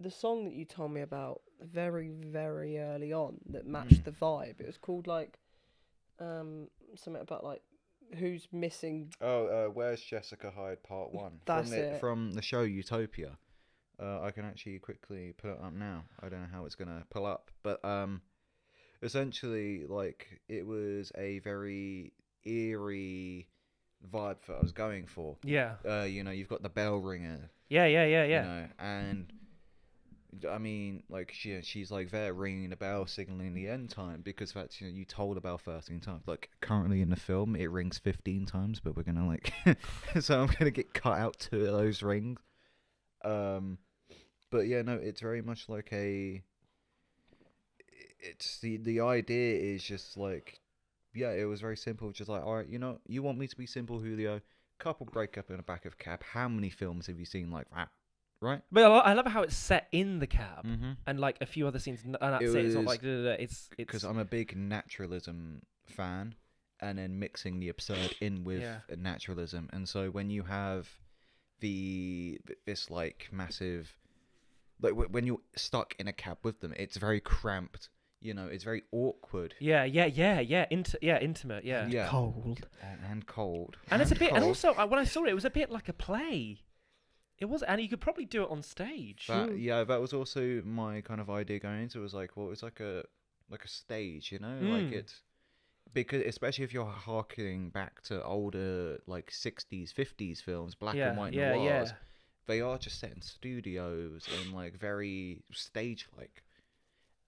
the song that you told me about very, very early on that matched the vibe. It was called like something about like who's missing. Where's Jessica Hyde Part 1? That's it. From the show Utopia. I can actually quickly put it up now. I don't know how it's gonna pull up, but essentially, like, it was a very eerie vibe that I was going for. Yeah. You know, you've got the bell ringer. Yeah. You know, and I mean, like, she's like there ringing the bell, signaling the end time, because that's, you know, you told the bell 13 times. Like, currently in the film, it rings 15 times, but we're gonna like, so I'm gonna get cut out 2 of those rings. But yeah, no, it's very much like it's the idea is just like, yeah, it was very simple. Just like, all right, you know, you want me to be simple, Julio? Couple breakup in the back of a cab. How many films have you seen like that? right? But I love how it's set in the cab Mm-hmm. and like a few other scenes, and that's it. It's not like it's Because I'm a big naturalism fan, and then mixing the absurd in with naturalism, and so when you have this like massive, like when you're stuck in a cab with them, it's very cramped. You know, it's very awkward. Yeah. Intimate. Yeah. Cold. And cold. And it's a bit. cold. And also, when I saw it, it was a bit like a play. It was, and you could probably do it on stage. That was also my kind of idea going into it. Was like, well, it's like a stage, you know, like it's because especially if you're harkening back to older like 60s, 50s films, black and white noirs, they are just set in studios and like very stage-like,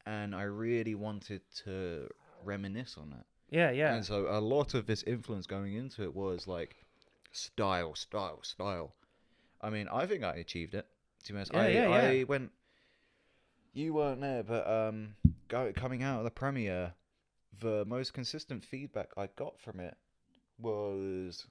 and I really wanted to reminisce on that. Yeah. And so a lot of this influence going into it was like style. I mean, I think I achieved it. To be honest, I went. You weren't there, but coming out of the premiere, the most consistent feedback I got from it was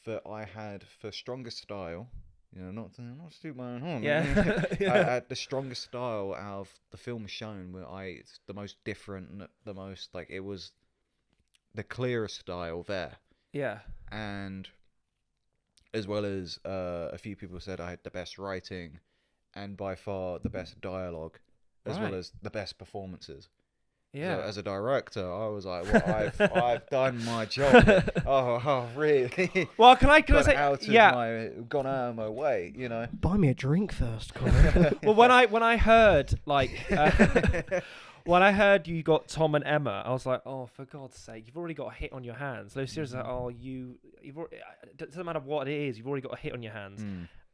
that I had the strongest style. You know, not to toot my own horn. Yeah. I had the strongest style out of the film shown. Where it's the most different, the most like it was the clearest style there. Yeah. And as well as a few people said I had the best writing and by far the best dialogue, as well as the best performances. Yeah. So as a director, I was like, well, I've done my job. Oh, really? Well, can I say? Gone out of my way, you know. Buy me a drink first, Colin. Well, when I heard when I heard you got Tom and Emma, I was like, oh, for God's sake, you've already got a hit on your hands. Lucy was like, oh, you've already, it doesn't matter what it is, you've already got a hit on your hands.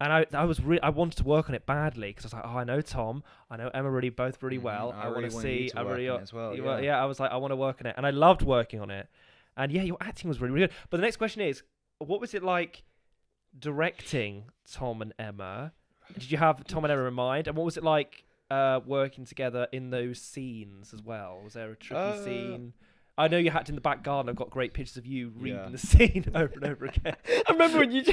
And I wanted to work on it badly because I was like, oh, I know Tom, I know Emma both really well. I want to see. I really as well. I was like, I want to work on it, and I loved working on it. And yeah, your acting was really, really good. But the next question is, what was it like directing Tom and Emma? Did you have Tom and Emma in mind? And what was it like working together in those scenes as well? Was there a tricky scene? I know you hacked in the back garden. I've got great pictures of you reading the scene over and over again. I remember when you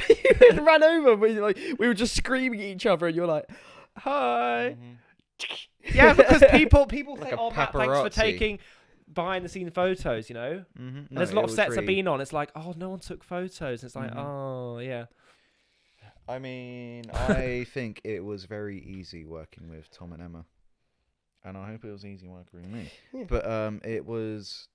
ran over, we were just screaming at each other, and you're like, "Hi." Yeah, because people Like say, a "Oh, Matt, thanks for paparazzi. taking behind the scene photos." You know, and there's a lot of sets I've been on. It's like, oh, no one took photos. And it's like, oh, yeah. I mean, I think it was very easy working with Tom and Emma, and I hope it was easy working with me. Yeah. But it was.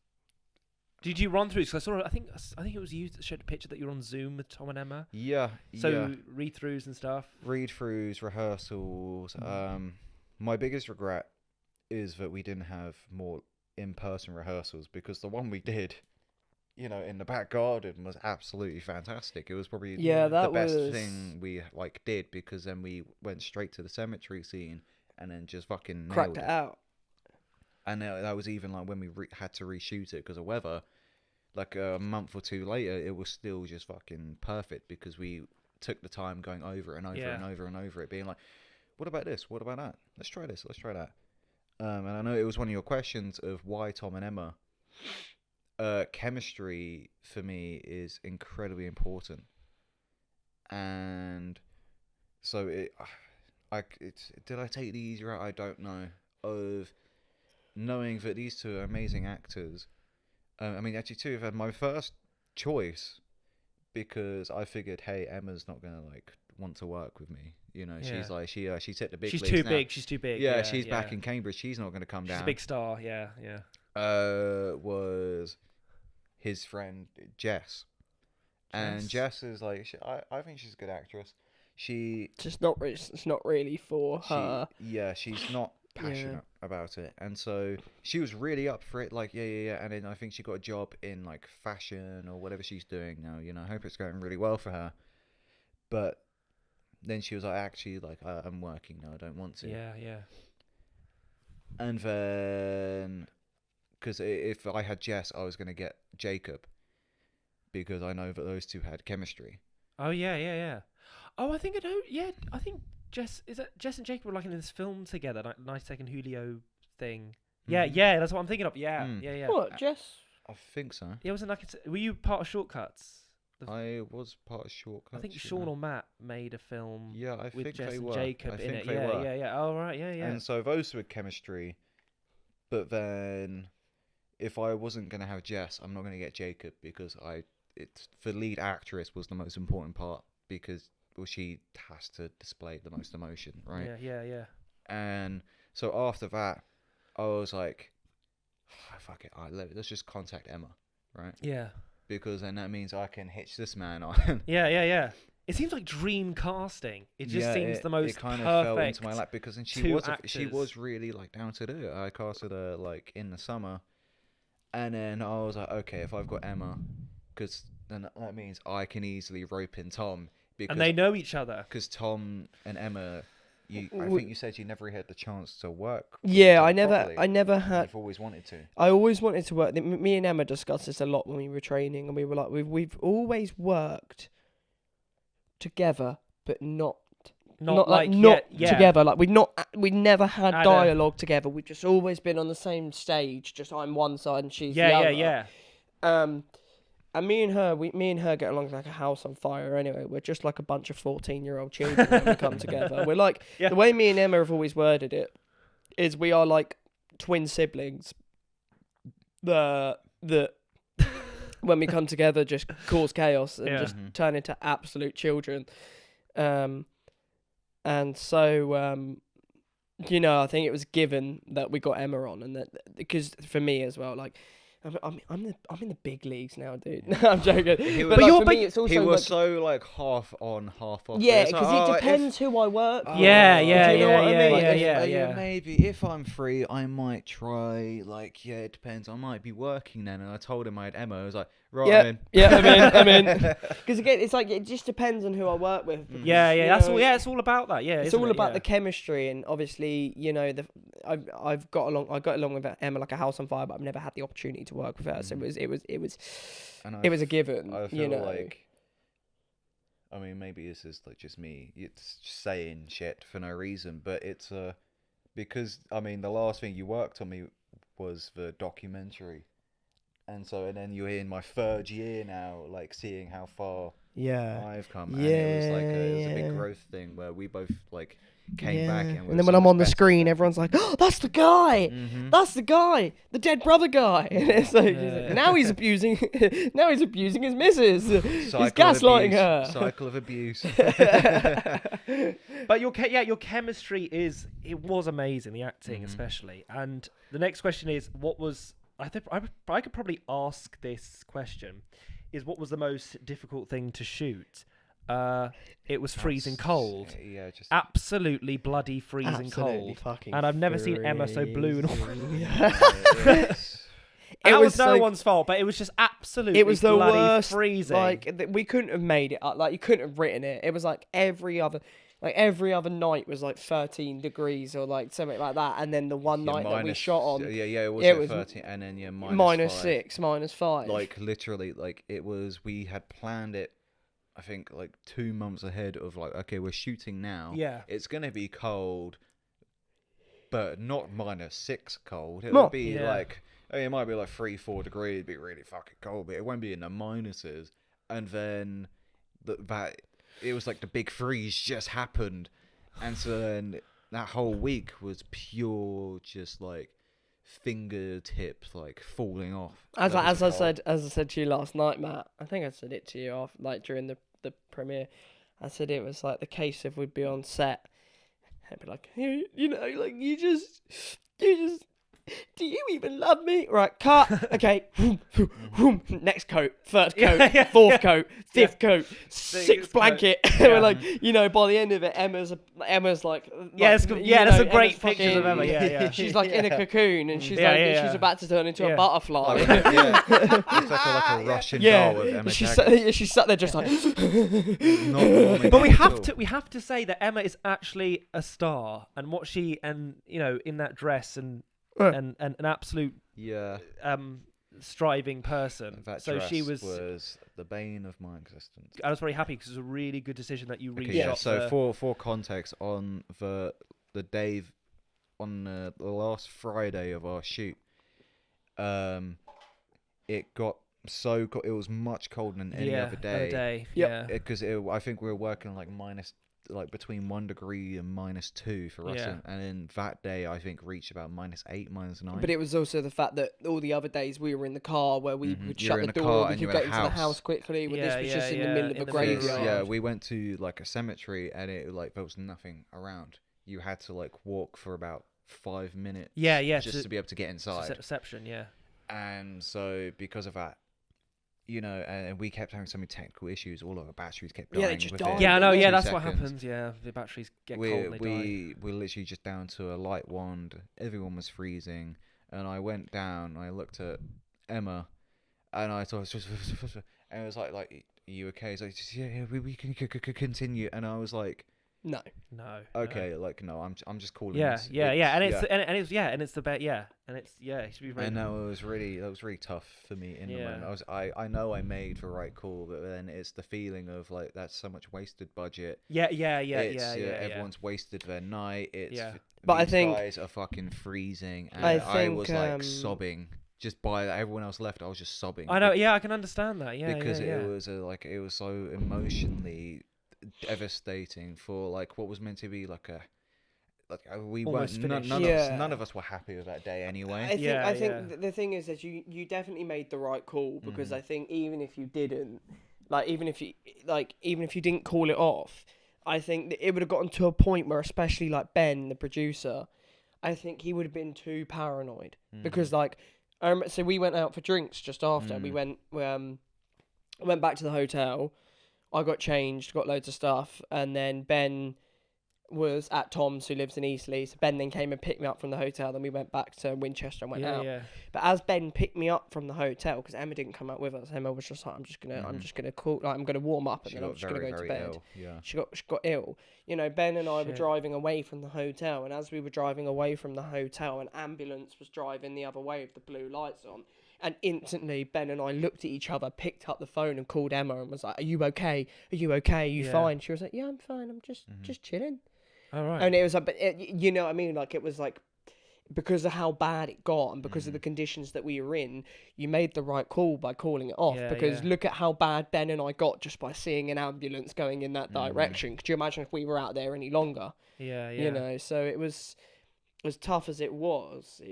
Did you run through? Because I saw. I think it was you that showed a picture that you were on Zoom with Tom and Emma. Yeah. So read-throughs and stuff. Read-throughs, rehearsals. My biggest regret is that we didn't have more in-person rehearsals, because the one we did, you know, in the back garden was absolutely fantastic. It was probably the best thing we did, because then we went straight to the cemetery scene and then just fucking cracked nailed it out. And that was even like when we had to reshoot it because of weather. Like a month or two later, it was still just fucking perfect, because we took the time going over and over and over and over it, being like, what about this? What about that? Let's try this. Let's try that. And I know it was one of your questions of why Tom and Emma. Chemistry for me is incredibly important. And so did I take the easy route? I don't know. Of knowing that these two are amazing actors. I mean, actually, two had my first choice, because I figured, hey, Emma's not gonna want to work with me. You know, she's like she's hit the big. She's leagues too now. big. She's too big. Yeah, she's back in Cambridge. She's not gonna come down. She's a big star. Yeah. Was his friend Jess. And Jess is like, I think she's a good actress. It's not really for her. She's not passionate about it, and so she was really up for it. Like, yeah. And then I think she got a job in like fashion or whatever she's doing now. You know, I hope it's going really well for her. But then she was like, actually, like I'm working now. I don't want to. Yeah. And then, because if I had Jess, I was going to get Jacob, because I know that those two had chemistry. Oh yeah. Oh, I think I think Jess and Jacob were like in this film together, like Nice Second Julio thing. Yeah, that's what I'm thinking of. Yeah. What, Jess? I think so. Yeah, it was were you part of Shortcuts? I was part of Shortcuts. I think Sean or Matt made a film. Yeah, I with think Jess they and were. Jacob I in think it. they Yeah, were. yeah, yeah. Oh right, yeah, yeah. And so those were chemistry, but then if I wasn't gonna have Jess, I'm not gonna get Jacob because it's the lead actress was the most important part because she has to display the most emotion, right? Yeah, yeah, yeah. And so after that, I was like, fuck it, let's just contact Emma, right? Yeah. Because then that means I can hitch this man on. Yeah, yeah, yeah. It seems like dream casting. It just seems the most it kind perfect. of fell into my lap because she actors. was really like down to do it. I casted her like in the summer, and then I was like, okay, if I've got Emma, because then that means I can easily rope in Tom because And they know each other. Because Tom and Emma, I think you said you never had the chance to work. Yeah, I never had. You've always wanted to. I always wanted to work. Me and Emma discussed this a lot when we were training, and we were like, we've always worked together, but not together. Like we never had dialogue together. We've just always been on the same stage. Just I'm one side and she's the other. Yeah, yeah. And me and her get along like a house on fire. Anyway, we're just like a bunch of 14-year-old children when we come together. We're like the way me and Emma have always worded it is we are like twin siblings. That when we come together just cause chaos and just turn into absolute children. And so I think it was given that we got Emma on, and that because for me as well, like I'm in the big leagues now, dude. No, I'm joking. He was so like half on, half off. Yeah, because it depends who I work with. Yeah. Maybe if I'm free, I might try. Like, yeah, it depends. I might be working then. And I told him I had Emma. I was like, right, I'm in. Yeah, I'm in. Because again, it's like it just depends on who I work with. Because, that's all. Yeah, it's all about that. Yeah, it's all about the chemistry, and obviously, I got along with Emma like a house on fire, but I've never had the opportunity to work with her. So it was a given. I feel like, I mean, maybe this is like just me. It's just saying shit for no reason, but it's because I mean the last thing you worked on me was the documentary, and then you're in my third year now, like seeing how far I've come. And it was like it was a big growth thing where we both like came back, and then when I'm on the screen, everyone's like, "Oh, that's the guy! That's the guy, the dead brother guy!" And it's like, now he's abusing his missus. He's gaslighting her. Cycle of abuse. But your chemistry was amazing. The acting, especially. And the next question is, what was I think I could probably ask this question: is what was the most difficult thing to shoot? It was freezing cold. Yeah, just absolutely bloody freezing cold. And I've never seen Emma so blue. It was no one's fault, but it was just absolutely. It was the bloody worst. Freezing. Like we couldn't have made it up. Like you couldn't have written it. It was like every other night was like 13 degrees or like something like that. And then the one night that we shot on, it was 13, and then minus -5. 6, -5. Like literally, like it was. We had planned it. I think like 2 months ahead of like, okay, we're shooting now. Yeah. It's going to be cold, but not -6 cold. It'll be like, it might be like 3-4 degrees. It'd be really fucking cold, but it won't be in the minuses. And then it was like the big freeze just happened. And so then that whole week was pure just like fingertips like falling off. As I said to you last night, Matt, I think I said it to you during the premiere. I said it was like the case of we'd be on set and be like, like you just do you even love me? Right, cut. Okay. Next coat, third coat, fourth coat, fifth coat, sixth blanket. We're like, by the end of it, Emma's like, that's a great picture of Emma. Yeah. She's like in a cocoon, and she's she's about to turn into a butterfly. It's like a Russian doll with Emma. She sat there just like. But we have to say that Emma is actually a star, and what she in that dress and an absolute striving person. That so dress she was the bane of my existence. I was very happy because it was a really good decision that you reshot. Okay, so for context, on the day on the last Friday of our shoot, it got it was much colder than any other Other day. day. Yep. Yeah. Because I think we were working between 1 degree and -2 for us, Yeah. and then that day I think reached about -8, -9. But it was also the fact that all the other days we were in the car where we would You're shut in the a door, car we and could you're get in a into the house. house quickly. But this Yeah, was just in the yeah, middle of in a the middle of graveyard. Yeah, we went to like a cemetery, and it there was nothing around. You had to like walk for about 5 minutes. Yeah, just to be able to get inside. Reception, yeah. And so because of that, and we kept having so many technical issues. All of our batteries kept dying. Yeah, they just within died. Yeah, I know. 2 Yeah, that's what seconds. happens. Yeah, the batteries get cold and they die. We're literally just down to a light wand. Everyone was freezing, and I went down. I looked at Emma, and I thought, and it was like, are you okay? So yeah, we can continue. And I was like, No. okay, like no, I'm just calling. Yeah, this. yeah, and it's the bet, and it's it should be very. And that was really tough for me in the moment. I know I made the right call, but then it's the feeling of like that's so much wasted budget. Yeah. Everyone's wasted their night. But I these think guys are fucking freezing, and I was think, like sobbing. Just by everyone else left, I was just sobbing. I know. Yeah, I can understand that. Yeah, because yeah. it was it was so emotionally devastating for like what was meant to be like we Almost weren't finished. none of us were happy with that day anyway. I think the thing is that you definitely made the right call, because I think even if you didn't, even if you didn't call it off, I think that it would have gotten to a point where, especially like Ben, the producer, I think he would have been too paranoid because so we went out for drinks just after. We went back to the hotel. I got changed, got loads of stuff, and then Ben was at Tom's, who lives in Eastleigh. So Ben then came and picked me up from the hotel. Then we went back to Winchester and went out. Yeah. But as Ben picked me up from the hotel, because Emma didn't come out with us, Emma was just like, I'm just gonna call, I'm gonna warm up, and then I'm just gonna go to bed. Ill. Yeah. She got ill. Ben and I were driving away from the hotel, and as we were driving away from the hotel, an ambulance was driving the other way with the blue lights on. And instantly, Ben and I looked at each other, picked up the phone and called Emma and was like, are you okay? Are you okay? Are you fine? She was like, yeah, I'm fine. I'm just chilling. All right. And it was like, but you know what I mean? Like, it was like, because of how bad it got and because of the conditions that we were in, you made the right call by calling it off. Because look at how bad Ben and I got just by seeing an ambulance going in that direction. Could you imagine if we were out there any longer? Yeah. So it was, as tough as it was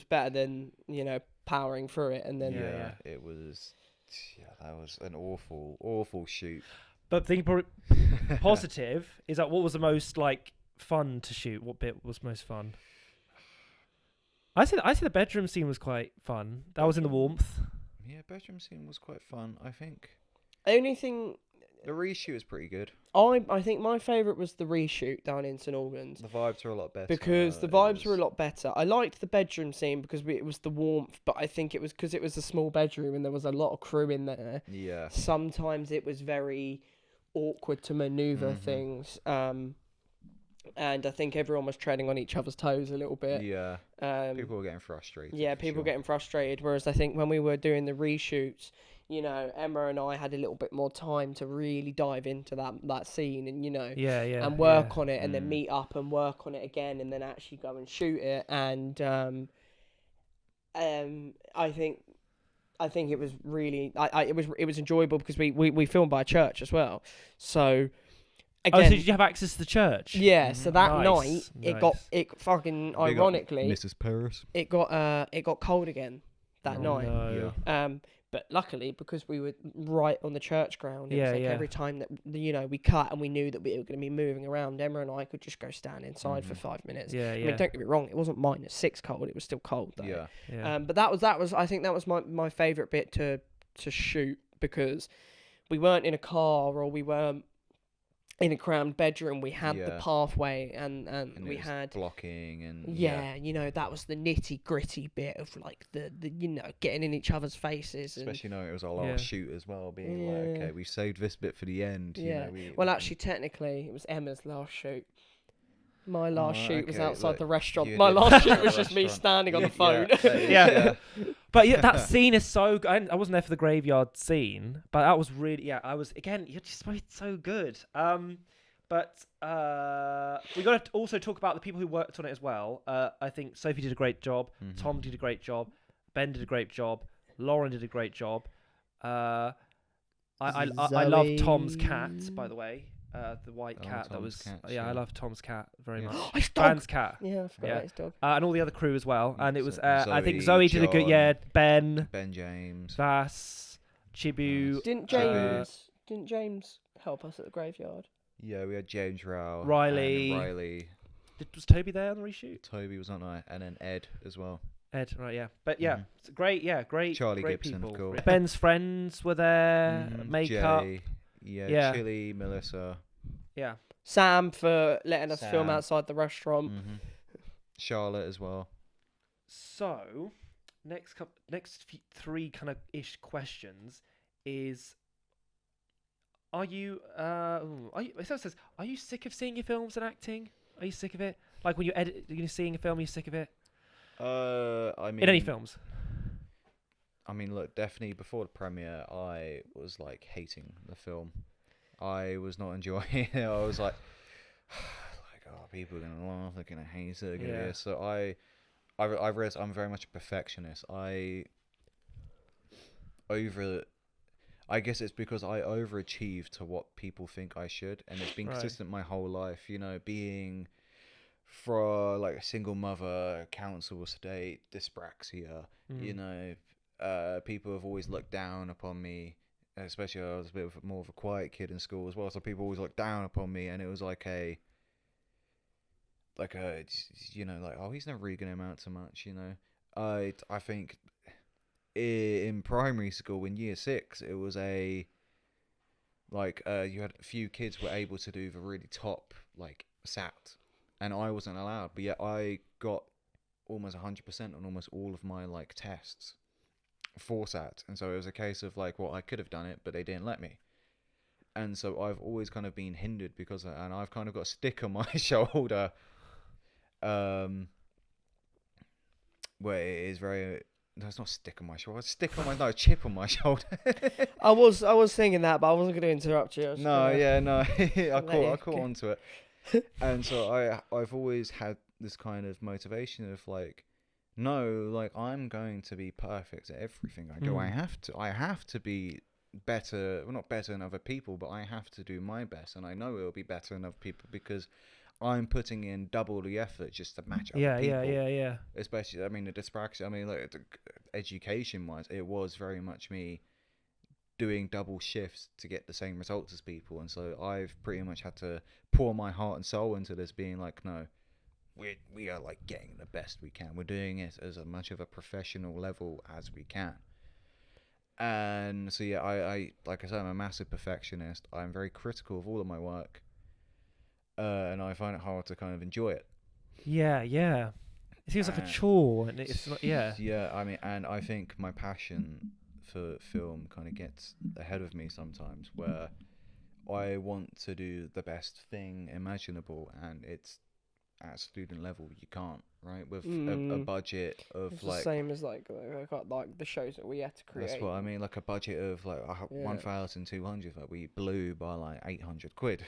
better than, powering through it. And then it was. Yeah, that was an awful shoot. But the thing positive is that what was the most fun to shoot? What bit was most fun? I see the bedroom scene was quite fun. That was in the warmth. Yeah, bedroom scene was quite fun. I think only thing the reshoot was pretty good. I think my favourite was the reshoot down in St Albans. The vibes were a lot better. Because the vibes were a lot better. I liked the bedroom scene because it was the warmth, but I think it was because it was a small bedroom and there was a lot of crew in there. Yeah. Sometimes it was very awkward to manoeuvre things. And I think everyone was treading on each other's toes a little bit. Yeah. People were getting frustrated. Yeah, people were getting frustrated. Whereas I think when we were doing the reshoots, Emma and I had a little bit more time to really dive into that scene and, and work on it and then meet up and work on it again and then actually go and shoot it. And I think it was really, it was enjoyable because we filmed by a church as well. So, again, so did you have access to the church? Yeah, so that Nice. night it fucking Big ironically up Mrs. Paris. it got cold again that night. No. Yeah. But luckily, because we were right on the church ground, it was like Yeah. every time that we cut and we knew that we were going to be moving around, Emma and I could just go stand inside for 5 minutes. Yeah, I mean, don't get me wrong, it wasn't -6 cold; it was still cold though. Yeah. But that was I think that was my favourite bit to shoot because we weren't in a car or we weren't in a crammed bedroom. We had the pathway and we had blocking and that was the nitty gritty bit of the getting in each other's faces, especially it was our last shoot as well, being like, okay, we saved this bit for the end. Actually technically it was Emma's last shoot. My last shoot was outside the restaurant. You My did last shoot the was just me restaurant. standing on the phone. Yeah. But that scene is so good. I wasn't there for the graveyard scene, but that was really, I was, again, you're just so good. But we got to also talk about the people who worked on it as well. I think Sophie did a great job. Tom did a great job. Ben did a great job. Lauren did a great job. I love Tom's Zoe. cat, by the way. The white Oh, cat. That Tom's was cat, yeah. I sure. love Tom's cat very Yeah. much. His dog. Van's cat. Yeah, I forgot Yeah. about his dog. And all the other crew as well. And it So was I think Zoe, Zoe did a good John, Ben, Ben James. Vass, Chibu, Didn't James help us at the graveyard? Yeah, we had James Rao, Riley. and Riley. was Toby there on the reshoot? Toby was on there, and then Ed as well. Ed, right, yeah. But yeah, Mhm. it's great, yeah, great. Charlie great Gibson, of people. course. Ben's friends were there, Mhm, makeup. Jay, yeah, Yeah. Chili, Melissa. Yeah. Sam for letting us film Sam. outside the restaurant. Charlotte as well. So, next three kind of ish questions is: Are you? It says, are you sick of seeing your films and acting? Are you sick of it? Like when you're seeing a film, are you sick of it? I mean, In any films? I mean, look, definitely before the premiere, I was like hating the film. I was not enjoying it. I was like, oh, people are gonna laugh, they're gonna hate it, they're gonna Yeah. this. So I realized I'm very much a perfectionist. I guess it's because I overachieve to what people think I should, and it's been Right. consistent my whole life. You know, being for like a single mother, council estate, dyspraxia. You know, people have always looked down upon me. Especially, I was a bit more of a quiet kid in school as well, so people always looked down upon me, and it was like you know, like, oh, he's never really gonna amount to much. You know, I think in primary school in year 6, it was you had a few kids were able to do the really top like SAT, and I wasn't allowed, but yet I got almost 100% on almost all of my like tests for SAT, and so it was a case of like, well, I could have done it, but they didn't let me, and so I've always kind of been hindered because of that, and I've kind of got a stick on my shoulder, where it is very. No, it's not stick on my shoulder. Stick on my no chip on my shoulder. I was thinking that, but I wasn't going to interrupt you. I was No, gonna- yeah, no. I Let caught you- onto it, and so I've always had this kind of motivation of like, no, like I'm going to be perfect at everything I do. I have to be better. Well, not better than other people, but I have to do my best, and I know it'll be better than other people because I'm putting in double the effort just to match other people. Yeah. Especially, I mean, the dyspraxia. I mean, like education-wise, it was very much me doing double shifts to get the same results as people, and so I've pretty much had to pour my heart and soul into this, being like, no, we are like getting the best we can. We're doing it as much of a professional level as we can. And so yeah, I like I said, I'm a massive perfectionist. I'm very critical of all of my work. And I find it hard to kind of enjoy it. Yeah. It seems like a chore, and it's not. Yeah. Yeah, I mean, and I think my passion for film kind of gets ahead of me sometimes, where I want to do the best thing imaginable, and it's at student level you can't, right? With a budget of It's like the same as like the shows that we had to create. that's what I mean, like a budget of like 1,200 that we blew by like 800 quid.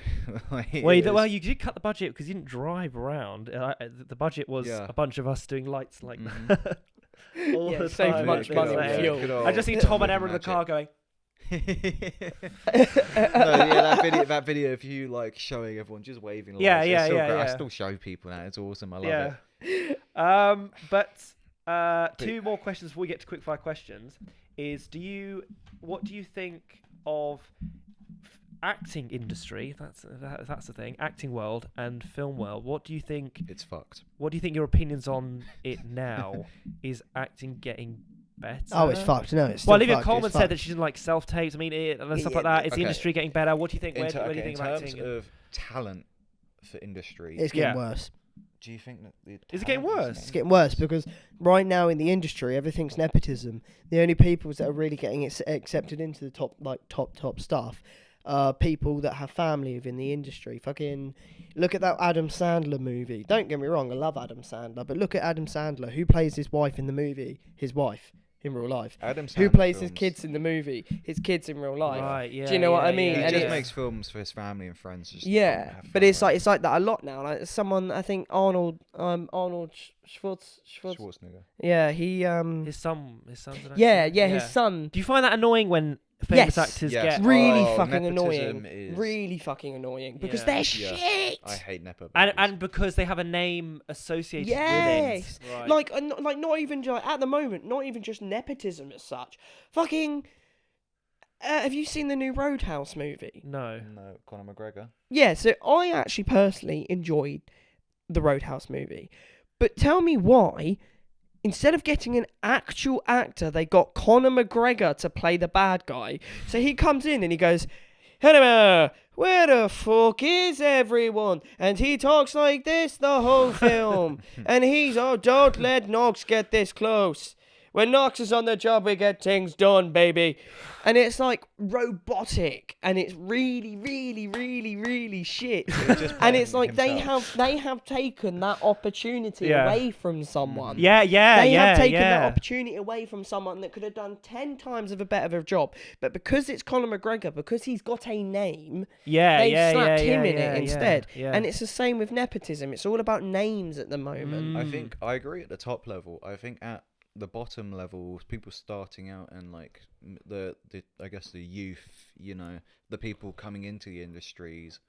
Like, Well, you did cut the budget because you didn't drive around. The budget was Yeah. a bunch of us doing lights like all Yeah, the saved time. much Good money old- on yeah, fuel. good I just see old Tom and living Emma in the magic. car going. No, yeah, that video of you like showing everyone just waving. Yeah, lights, yeah, it's still yeah, great. I yeah. still show people that. It's awesome. I love Yeah. it. But two more questions before we get to quick fire questions. Is what do you think of acting industry? That's the thing. Acting world and film world. What do you think? It's fucked. What do you think your opinions on it now? Is acting getting better? Oh, it's fucked. No, it's still Well, Olivia fucked. Coleman It's said that fucked. she didn't like self-tapes. I mean, and stuff Yeah, like that. Is the okay. industry getting better? What do you think? Where do you In think of terms acting? of talent for industry, It's getting Yeah. worse. do you think that the Is it getting talent worse? It's getting worse because right now in the industry, everything's nepotism. The only people that are really getting accepted into the top stuff are people that have family within the industry. Fucking look at that Adam Sandler movie. Don't get me wrong, I love Adam Sandler, but look at Adam Sandler. Who plays his wife in the movie? His wife. in real life. Adam Sandler Who plays his films. kids in the movie? His kids in real life. Right, yeah. Do you know what I mean? He And just it's- makes films for his family and friends. Just Yeah, have but fun, it's right? like that a lot now. Like someone, I think Arnold Schwartz. Schwarzenegger. Yeah, he His son's an actor. Yeah, his son. Do you find that annoying when famous Yes. actors Yes. get Really Oh, fucking nepotism annoying. is- Really fucking annoying because Yeah. they're Yeah. shit. I hate nepo and babies. because they have a name associated Yes. with it. Right. Like not even just at the moment, not even just nepotism as such. Fucking. Have you seen the new Roadhouse movie? No. No, Conor McGregor. Yeah, so I actually personally enjoyed the Roadhouse movie. But tell me why, instead of getting an actual actor, they got Conor McGregor to play the bad guy. So he comes in and he goes, "Hello, where the fuck is everyone?" And he talks like this the whole film. And he's, "Oh, don't let Knox get this close. When Knox is on the job, we get things done, baby." And it's like robotic, and it's really, really, really, really shit. And it's like they have taken that opportunity Yeah. away from someone. Yeah, They have taken that yeah. opportunity away from someone that could have done 10 times of a better job. But because it's Conor McGregor, because he's got a name, they've slapped him in it instead. Yeah. And it's the same with nepotism. It's all about names at the moment. I think I agree at the top level. I think at the bottom level, people starting out and like the I guess the youth, you know, the people coming into the industries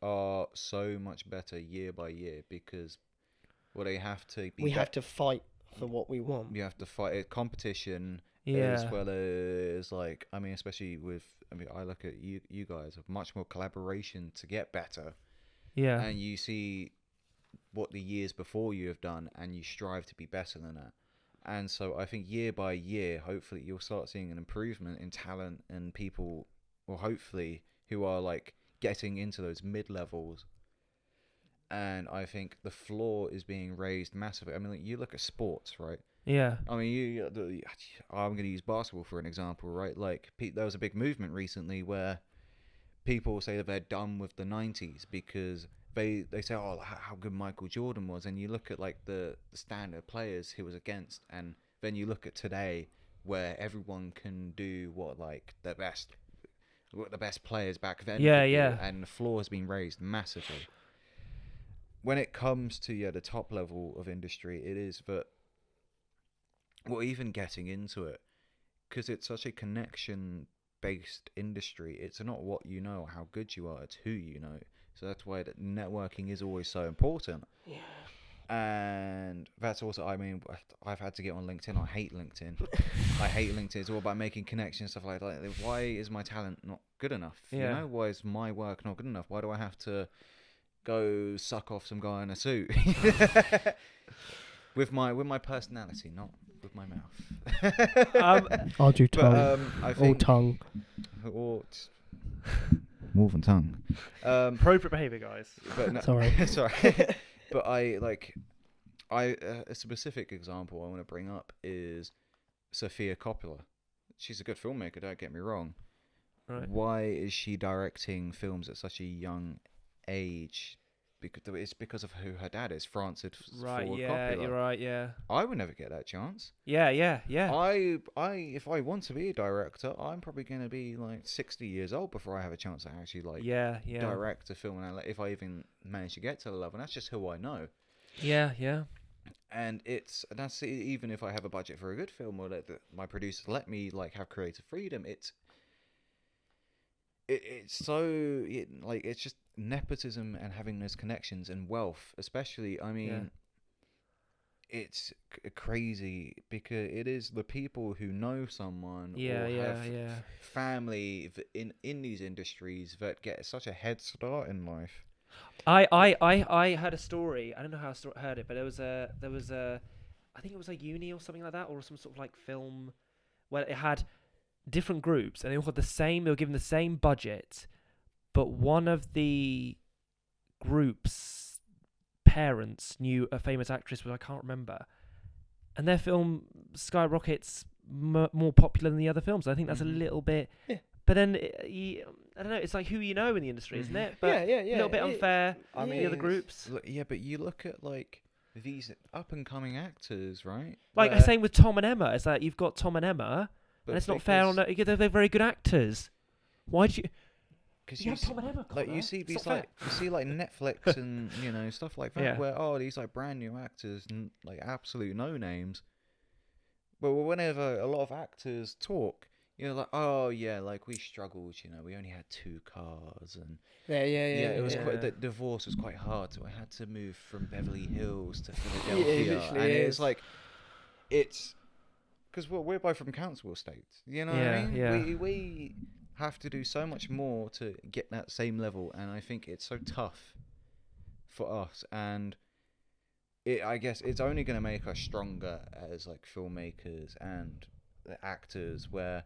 are so much better year by year because they have to be. We have to fight for what we want. You have to fight a competition Yeah. as well as like especially with I look at you guys have much more collaboration to get better. Yeah. And you see what the years before you have done and you strive to be better than that. And so I think year by year, hopefully you'll start seeing an improvement in talent and people, or hopefully, who are like getting into those mid-levels. And I think the floor is being raised massively. I mean, like, you look at sports, right? Yeah. I mean, I'm going to use basketball for an example, right? Like, there was a big movement recently where people say that they're done with the 90s because they say, oh, how good Michael Jordan was. And you look at, like, the standard players he was against. And then you look at today where everyone can do what the best players back then could do, and the floor has been raised massively. When it comes to the top level of industry, it is that even getting into it, because it's such a connection-based industry, it's not what you know or how good you are, it's who you know. So that's why that networking is always so important. Yeah. And that's also, I've had to get on LinkedIn. I hate LinkedIn. I hate LinkedIn. It's all about making connections, stuff like that. Why is my talent not good enough? Yeah. You know, why is my work not good enough? Why do I have to go suck off some guy in a suit with my personality, not with my mouth? I'll do tongue. I Or think tongue. More than tongue. Appropriate behaviour, guys. But no, Sorry. sorry. But a specific example I want to bring up is Sofia Coppola. She's a good filmmaker, don't get me wrong. Right. Why is she directing films at such a young age? Because it's because of who her dad is, Francis Right, Ford yeah, Coppola. you're right, yeah. I would never get that chance. Yeah. If I want to be a director, I'm probably going to be like 60 years old before I have a chance to actually direct a film, and if I even manage to get to the level. And that's just who I know. Yeah. And that's even if I have a budget for a good film, or my producers let me have creative freedom. It's just nepotism and having those connections and wealth, especially. It's crazy because it is the people who know someone or have family in these industries that get such a head start in life. I heard a story. I don't know how I heard it, but there was a I think it was a uni or something like that, or some sort of like film where it had different groups and they all had they were given the same budget, but one of the group's parents knew a famous actress, which I can't remember, and their film skyrockets more popular than the other films. I think that's a little bit. Yeah. But then, I don't know, it's like who you know in the industry, isn't it? But yeah. a little bit unfair. The other groups. Yeah, but you look at these up and coming actors, right? Like Where- same with Tom and Emma. It's like you've got Tom and Emma, and it's not fair on that. They're very good actors. Why do you? Because You have Tom and Emma, like Connor. you see It's these not like you see like Netflix and stuff like that, Yeah. where these like brand new actors and like absolute no names. But whenever a lot of actors talk, like, oh yeah, like we struggled, we only had 2 cars, and Yeah. it was yeah. quite, the divorce was quite hard, so I had to move from Beverly Hills to Yeah, Philadelphia, it literally and is. it's like, it's because we're both from council estates, you know what Yeah, I mean? yeah. We have to do so much more to get that same level, and I think it's so tough for us, and I guess it's only going to make us stronger as like filmmakers and actors, where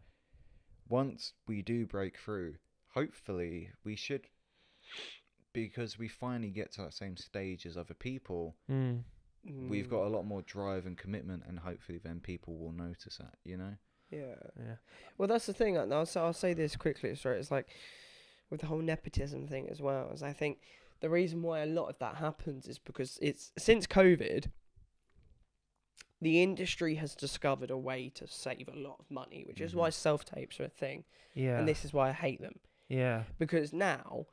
once we do break through, hopefully we should, because we finally get to that same stage as other people, we've got a lot more drive and commitment, and hopefully then people will notice that, Yeah. Yeah. Well, that's the thing. And I'll say this quickly. Sorry, it's like with the whole nepotism thing as well. Is I think the reason why a lot of that happens is because it's since COVID, the industry has discovered a way to save a lot of money, which is why self-tapes are a thing. Yeah. And this is why I hate them. Yeah. Because now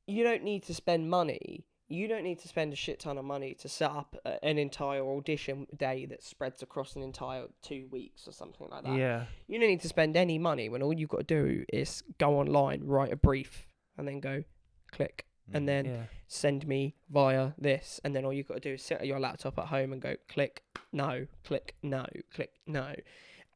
you don't need to spend money. You don't need to spend a shit ton of money to set up an entire audition day that spreads across an entire 2 weeks or something like that. Yeah. You don't need to spend any money when all you've got to do is go online, write a brief, and then go click, and then Yeah. send me via this. And then all you've got to do is sit at your laptop at home and go click, no, click, no, click, no.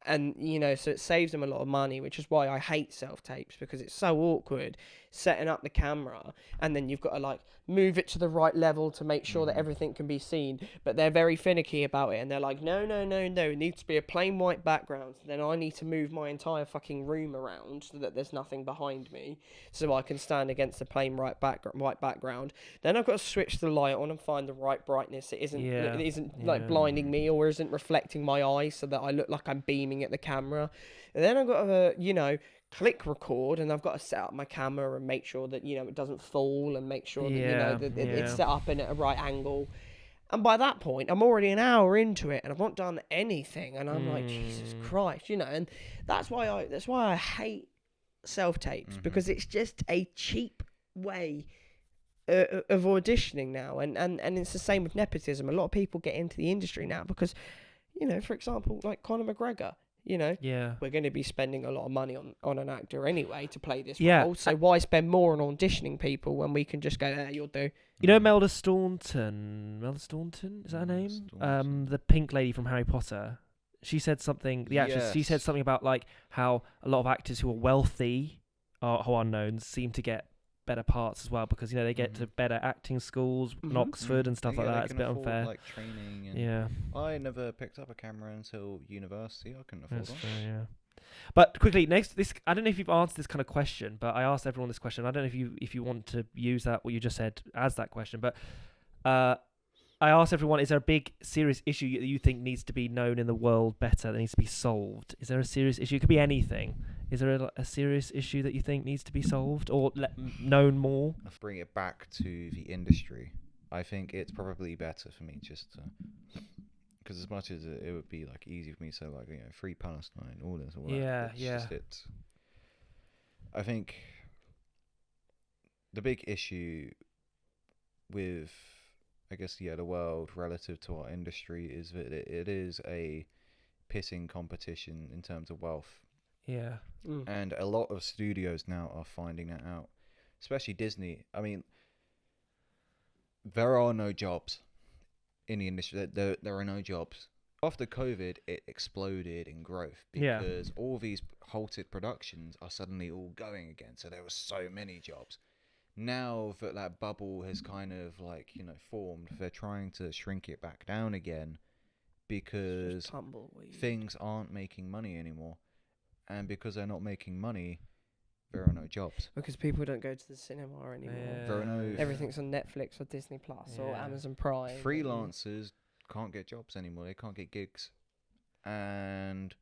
And, so it saves them a lot of money, which is why I hate self-tapes, because it's so awkward setting up the camera, and then you've got to, like, move it to the right level to make sure that everything can be seen. But they're very finicky about it, and they're like, no, it needs to be a plain white background. Then I need to move my entire fucking room around so that there's nothing behind me, so I can stand against the plain white background. Then I've got to switch the light on and find the right brightness. It isn't like blinding me or isn't reflecting my eyes so that I look like I'm beaming at the camera. And then I've got to, click record, and I've got to set up my camera and make sure that, it doesn't fall, and make sure that, that it's set up in at a right angle. And by that point, I'm already an hour into it, and I've not done anything, and I'm like, Jesus Christ, and that's why I hate self-tapes, because it's just a cheap way of auditioning now, and it's the same with nepotism. A lot of people get into the industry now because, for example, like Conor McGregor, we're going to be spending a lot of money on an actor anyway to play this role, so why spend more on auditioning people when we can just go, you'll do. Melda Staunton? Is that her name? The pink lady from Harry Potter. She said something. The actress. She said something about like how a lot of actors who are wealthy who are unknowns seem to get better parts as well, because they get to better acting schools in Oxford and stuff like that. It's a bit unfair. Like training and I never picked up a camera until university. I couldn't afford one. Fair, But quickly, next, I don't know if you've answered this kind of question, but I asked everyone this question. I don't know if you want to use that, what you just said, as that question, but I asked everyone, is there a big, serious issue that you think needs to be known in the world better, that needs to be solved? Is there a serious issue? It could be anything. Is there a serious issue that you think needs to be solved or known more? I'll bring it back to the industry. I think it's probably better for me just to... Because as much as it would be like easy for me to say, like, free Palestine, all this, all that. Just I think the big issue with, I guess, the world relative to our industry is that it is a pissing competition in terms of wealth. Yeah. And a lot of studios now are finding that out, especially Disney. I mean, there are no jobs in the industry. There are no jobs. After COVID, it exploded in growth because all these halted productions are suddenly all going again. So there were so many jobs. Now that bubble has kind of like, formed, they're trying to shrink it back down again because things aren't making money anymore. And because they're not making money, there are no jobs. Because people don't go to the cinema anymore. There are no... Everything's on Netflix or Disney Plus or Amazon Prime. Freelancers can't get jobs anymore. They can't get gigs. And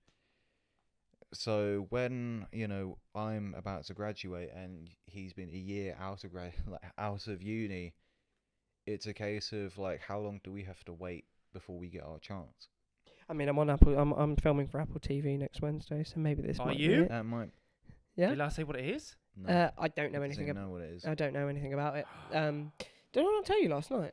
so when, I'm about to graduate and he's been a year out of uni, it's a case of like, how long do we have to wait before we get our chance? I mean, I'm on Apple. I'm filming for Apple TV next Wednesday, so maybe this Are might you? be it. That might. Yeah. Did I say what it is? No. I don't know Does anything it about. know what it is? I don't know anything about it. Did I not tell you last night?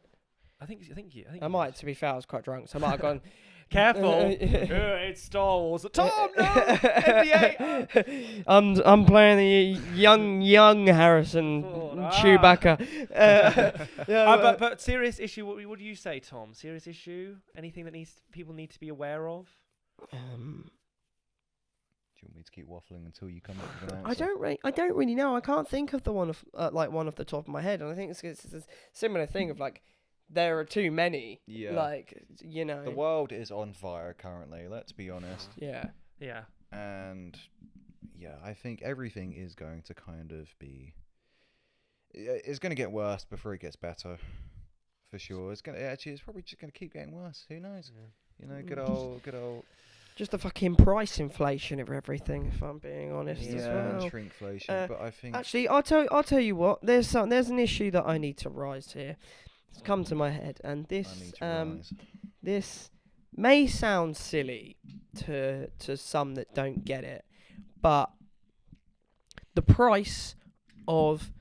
I think you. I might. To be fair, I was quite drunk, so I might have gone. Careful. It's Star Wars. Tom, no! NDA! I'm playing the young Harrison Chewbacca. But serious issue. What do you say, Tom? Serious issue? Anything that people need to be aware of? Do you want me to keep waffling until you come up with an answer? I don't really know. I can't think of the one of one off the top of my head, and I think it's a similar thing of like there are too many. Yeah. Like, you know. The world is on fire currently. Let's be honest. Yeah. Yeah. And yeah, I think everything is going to kind of be. It's going to get worse before it gets better, for sure. It's probably just going to keep getting worse. Who knows? Yeah. You know, good old. Just the fucking price inflation of everything, if I'm being honest as Yeah, well. shrinkflation. But I think Actually, I'll tell you what. There's an issue that I need to rise here. It's come to my head, and this may sound silly to some that don't get it, but the price of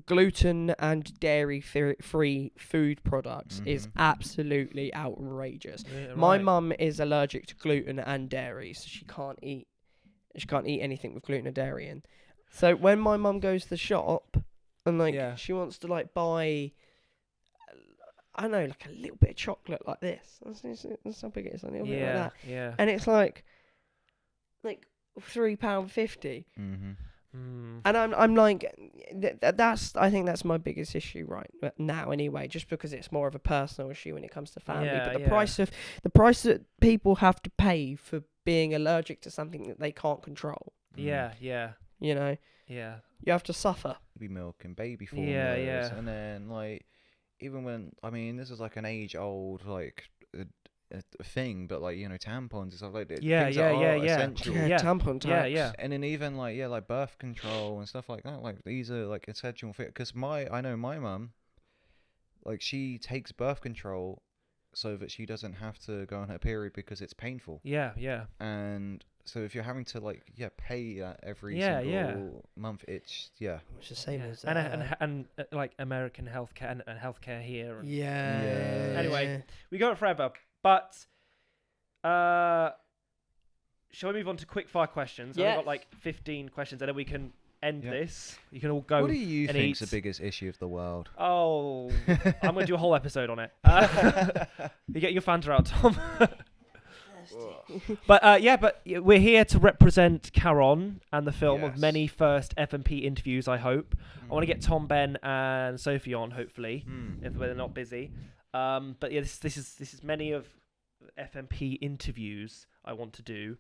gluten and dairy free food products is absolutely outrageous. Yeah, My right. mum is allergic to gluten and dairy, so she can't eat anything with gluten or dairy in. So when my mum goes to the shop and she wants to buy, I don't know, like a little bit of chocolate like this. That's how big it is, a little bit like that. Yeah. And it's like £3.50. And I'm like, I think that's my biggest issue right now anyway, just because it's more of a personal issue when it comes to family. But the price that people have to pay for being allergic to something that they can't control. Yeah. You know. Yeah. You have to suffer. baby milk and baby formulas. Yeah. And then even when this is like an age old a thing, but tampons and stuff like that. Things that are essential. Yeah, tampon tax. Yeah. And then even like birth control and stuff like that. Like these are like essential. Because I know my mum, she takes birth control so that she doesn't have to go on her period because it's painful. Yeah. And so if you're having to pay that every single month, it's It's the same as and American healthcare and healthcare here. And Anyway, we go on forever, but shall we move on to quick fire questions? Yeah. I've got 15 questions, and then we can end Yep. this. You can all go. What do you and think's eat. the biggest issue of the world? Oh, I'm going to do a whole episode on it. You get your Fanta out, Tom. But we're here to represent Charon and the film of Yes. many first FMP interviews, I hope. I want to get Tom, Ben, and Sophie on, hopefully, if they're not busy. But yeah, this is many of FMP interviews I want to do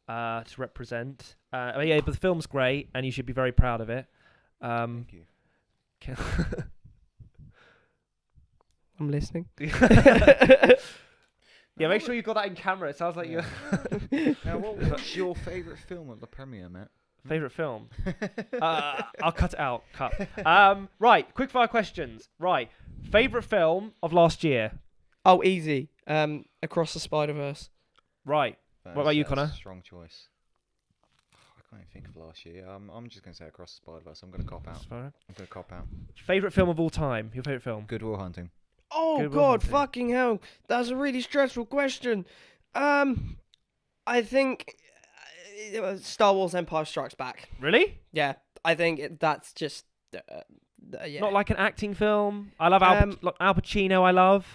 to represent. But the film's great, and you should be very proud of it. Thank you. I'm listening. Yeah, make sure you got that in camera. It sounds like Yeah. Now, what's your favourite film of the premiere, Matt? Favorite film? I'll cut it out. Cut. Right, quick fire questions. Right, favorite film of last year. Oh, easy. Across the Spider-Verse. Right. What about you, That's a Connor? strong choice. I can't even think of last year. I'm just going to say Across the Spider-Verse. I'm going to cop out. Favorite film of all time. Your favorite film? Good Will Hunting. Oh Good Will God, Hunting. fucking hell! That's a really stressful question. I think Star Wars: Empire Strikes Back. Really? Yeah, I think that's just yeah. Not like an acting film. I love Al Pacino. I love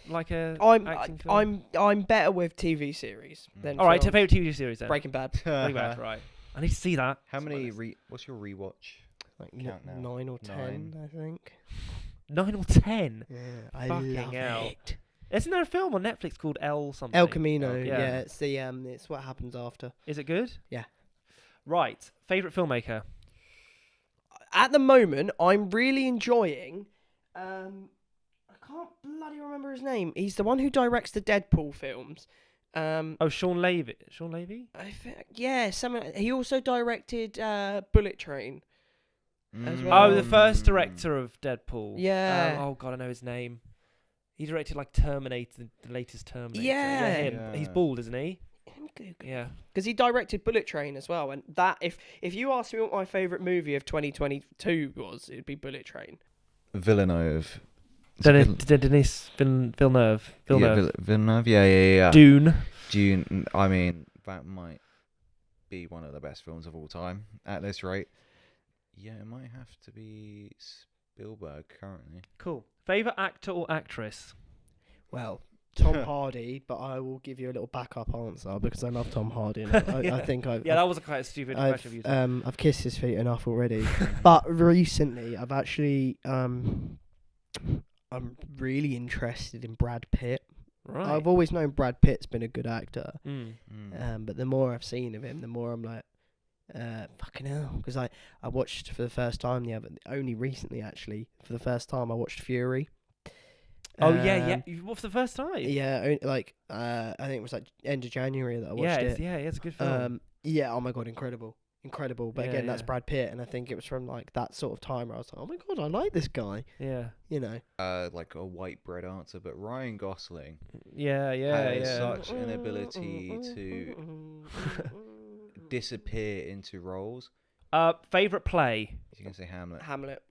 like a acting film. I'm better with TV series than All right, films. favorite TV series then. Breaking Bad. Breaking Bad, right. I need to see that. How many what's your rewatch? Like Count now. 9 or 10, I think. 9 or 10. Yeah, I Fucking love hell. it. Isn't there a film on Netflix called El something? El Camino. Yeah. Yeah, it's the it's what happens after. Is it good? Yeah. Right. Favorite filmmaker? At the moment, I'm really enjoying. I can't bloody remember his name. He's the one who directs the Deadpool films. Sean Levy. Sean Levy? I think, yeah, he also directed Bullet Train. as well. Oh, the first director of Deadpool. Yeah. Oh God, I know his name. He directed like Terminator, the latest Terminator. Yeah. him. Yeah. He's bald, isn't he? Yeah. Because he directed Bullet Train as well, and that if you asked me what my favourite movie of 2022 was, it'd be Bullet Train. Villeneuve. Denis Villeneuve. Yeah, Villeneuve. Yeah. Dune. Dune. I mean, that might be one of the best films of all time at this rate. Yeah, it might have to be Spielberg currently. Cool. Favorite actor or actress? Well, Tom Hardy, but I will give you a little backup answer because I love Tom Hardy. And I think I Yeah, that was quite a stupid question of you. I've kissed his feet enough already. But recently, I've actually I'm really interested in Brad Pitt. Right. I've always known Brad Pitt's been a good actor. Mm. But the more I've seen of him, the more I'm like, fucking hell. Because I watched for the first time only recently actually, for the first time I watched Fury. Oh yeah. What, for the first time? Yeah, I think it was like end of January that I watched it. Yeah, it's a good film. Yeah, oh my god, incredible. But again, that's yeah. Brad Pitt, and I think it was from like that sort of time where I was like, oh my god, I like this guy. Yeah. You know. Like a white bread answer, but Ryan Gosling Yeah. has such an ability to disappear into roles. Favorite play? You can say Hamlet. Hamlet?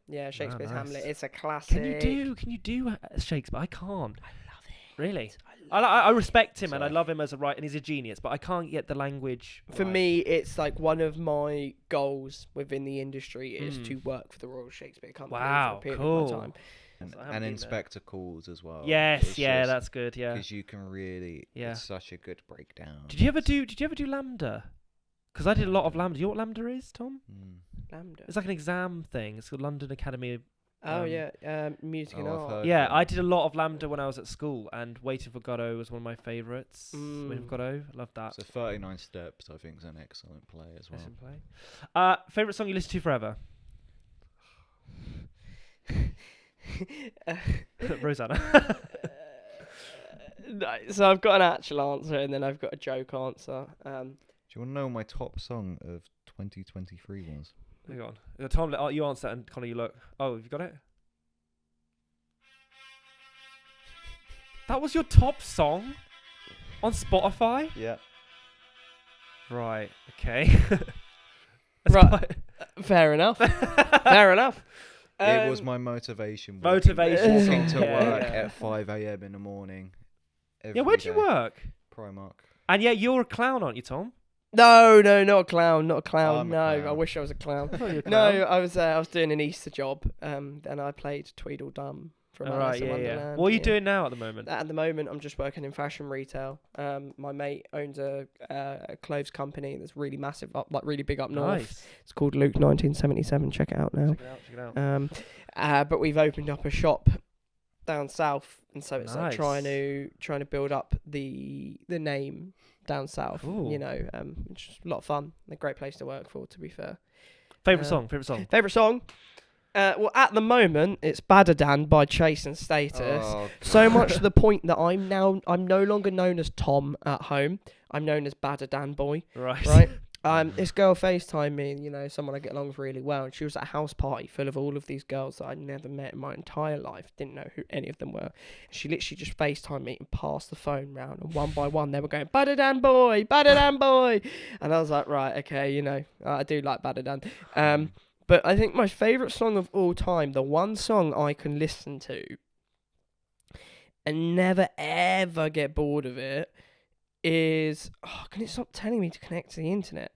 Yeah, Shakespeare's nice. Hamlet. It's a classic. Can you do Shakespeare? I can't. I love it. Really? I respect him and I love him as a writer, and he's a genius, but I can't get the language. For me, it's like one of my goals within the industry is to work for the Royal Shakespeare Company for a period of my time. And Inspector Calls as well. Yes, that's good. Yeah, because you can really. Yeah. It's such a good breakdown. Did you ever do Lambda? Because I did a lot of Lambda. Do you know what Lambda is, Tom? Lambda. It's like an exam thing. It's called London Academy of... music and art. Yeah, I did a lot of Lambda when I was at school, and Waiting for Godot was one of my favourites. Waiting for Godot, I love that. So 39 Steps, I think, is an excellent play as well. Excellent play. Favourite song you listen to forever? Rosanna. No, so I've got an actual answer and then I've got a joke answer. Do you want to know my top song of 2023 was? Hang on. Tom, you answer that and Connor, you look. Oh, have you got it? That was your top song on Spotify? Yeah. Right, okay. Right. Fair enough. Fair enough. It was my motivation. Motivation. Walking to work at 5 a.m. in the morning. Yeah, where'd you work? Primark. And yeah, you're a clown, aren't you, Tom? No, not a clown. No, clown. I wish I was a clown. No, I was doing an Easter job. And I played Tweedledum from Alice in Wonderland. What are you doing now at the moment? At the moment, I'm just working in fashion retail. My mate owns a clothes company that's really massive, really big up north. Nice. It's called Luke 1977. Check it out now. Check it out. But we've opened up a shop down south, and so it's like trying to build up the name down south. Ooh. You know, it's just a lot of fun. A great place to work for, to be fair. Favorite song. Well, at the moment, it's Badadan by Chase and Status. Oh, so much to the point that I'm no longer known as Tom at home. I'm known as Badadan Boy. Right. This girl FaceTimed me, you know, someone I get along with really well, and she was at a house party full of all of these girls that I'd never met in my entire life. Didn't know who any of them were. She literally just FaceTimed me and passed the phone round, and one by one they were going, Badadan Boy, Badadan Boy. And I was like, right, okay, you know, I do like Badadan. But I think my favourite song of all time, the one song I can listen to and never ever get bored of it, is... Oh, can it stop telling me to connect to the internet?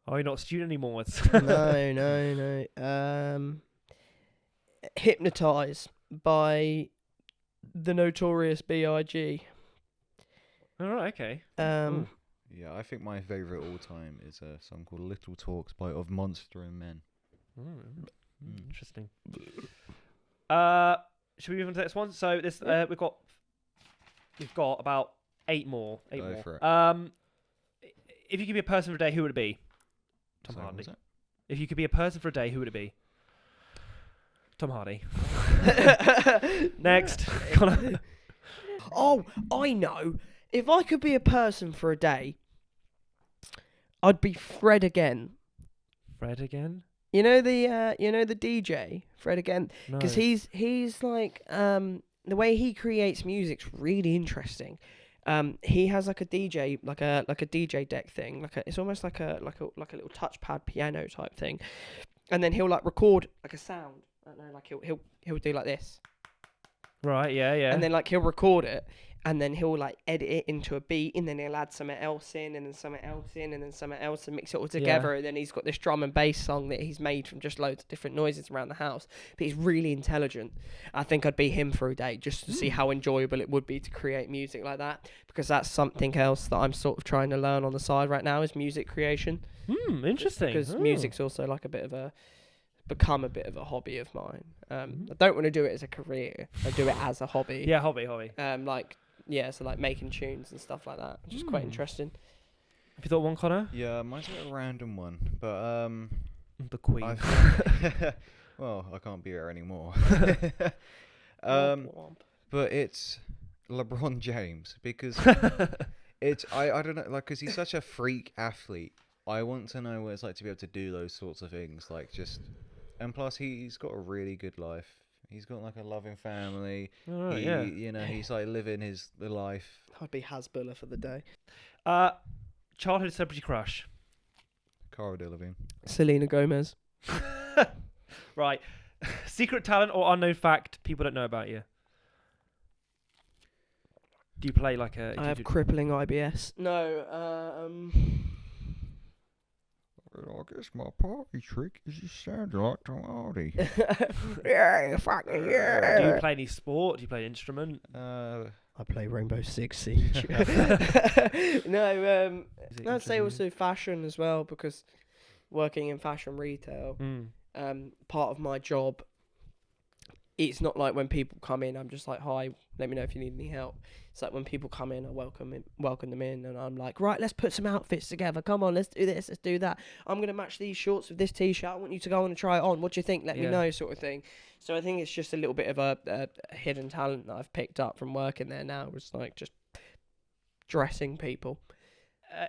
Oh, you're not a student anymore. No. Hypnotise by the Notorious B.I.G. All right, okay. Yeah, I think my favourite all time is a song called Little Talks by Of Monster and Men. Interesting. Should we move on to the next one? So this we've got about eight more. Go for it. If you could be a person for a day, who would it be? Tom Hardy. If you could be a person for a day, who would it be? Tom Hardy. Next. Oh, I know. If I could be a person for a day, I'd be Fred again. Fred again? You know the DJ Fred again, No. because he's like the way he creates music's really interesting. He has like a DJ like a DJ deck thing, it's almost like a little touchpad piano type thing, and then he'll like record like a sound. I don't know, like he'll do like this, Right, yeah. and then like he'll record it, and then he'll like edit it into a beat, and then he'll add something else in, and then something else in, and then something else, and mix it all together. And then he's got this drum and bass song that he's made from just loads of different noises around the house. But he's really intelligent. I think I'd be him for a day just to see how enjoyable it would be to create music like that, because that's something else that I'm sort of trying to learn on the side right now, is music creation. Interesting. Because music's also like become a bit of a hobby of mine. I don't want to do it as a career. I do it as a hobby. Yeah, hobby. So like making tunes and stuff like that, which is quite interesting. Have you thought one, Connor? Yeah, mine's a random one, but The Queen. well, I can't be here anymore. But it's LeBron James, because I don't know, like, because he's such a freak athlete. I want to know what it's like to be able to do those sorts of things, like and plus he's got a really good life. He's got like a loving family. Right, You know, he's like living the life. I'd be Hasbulla for the day. Childhood celebrity crush. Cara Delevingne. Selena Gomez. Right. Secret talent or unknown fact people don't know about you. Do you play like a... I have crippling IBS. No, I guess my party trick is you sound like Tom Hardy. yeah, fucking yeah. Do you play any sport? Do you play an instrument? I play Rainbow Six Siege. No, I'd say also fashion as well, because working in fashion retail, part of my job, it's not like when people come in, I'm just like, hi, let me know if you need any help. It's like when people come in, I welcome them in, and I'm like, right, let's put some outfits together. Come on, let's do this, let's do that. I'm going to match these shorts with this t-shirt. I want you to go on and try it on. What do you think? Let me know, sort of thing. So I think it's just a little bit of a hidden talent that I've picked up from working there now. It's like just dressing people.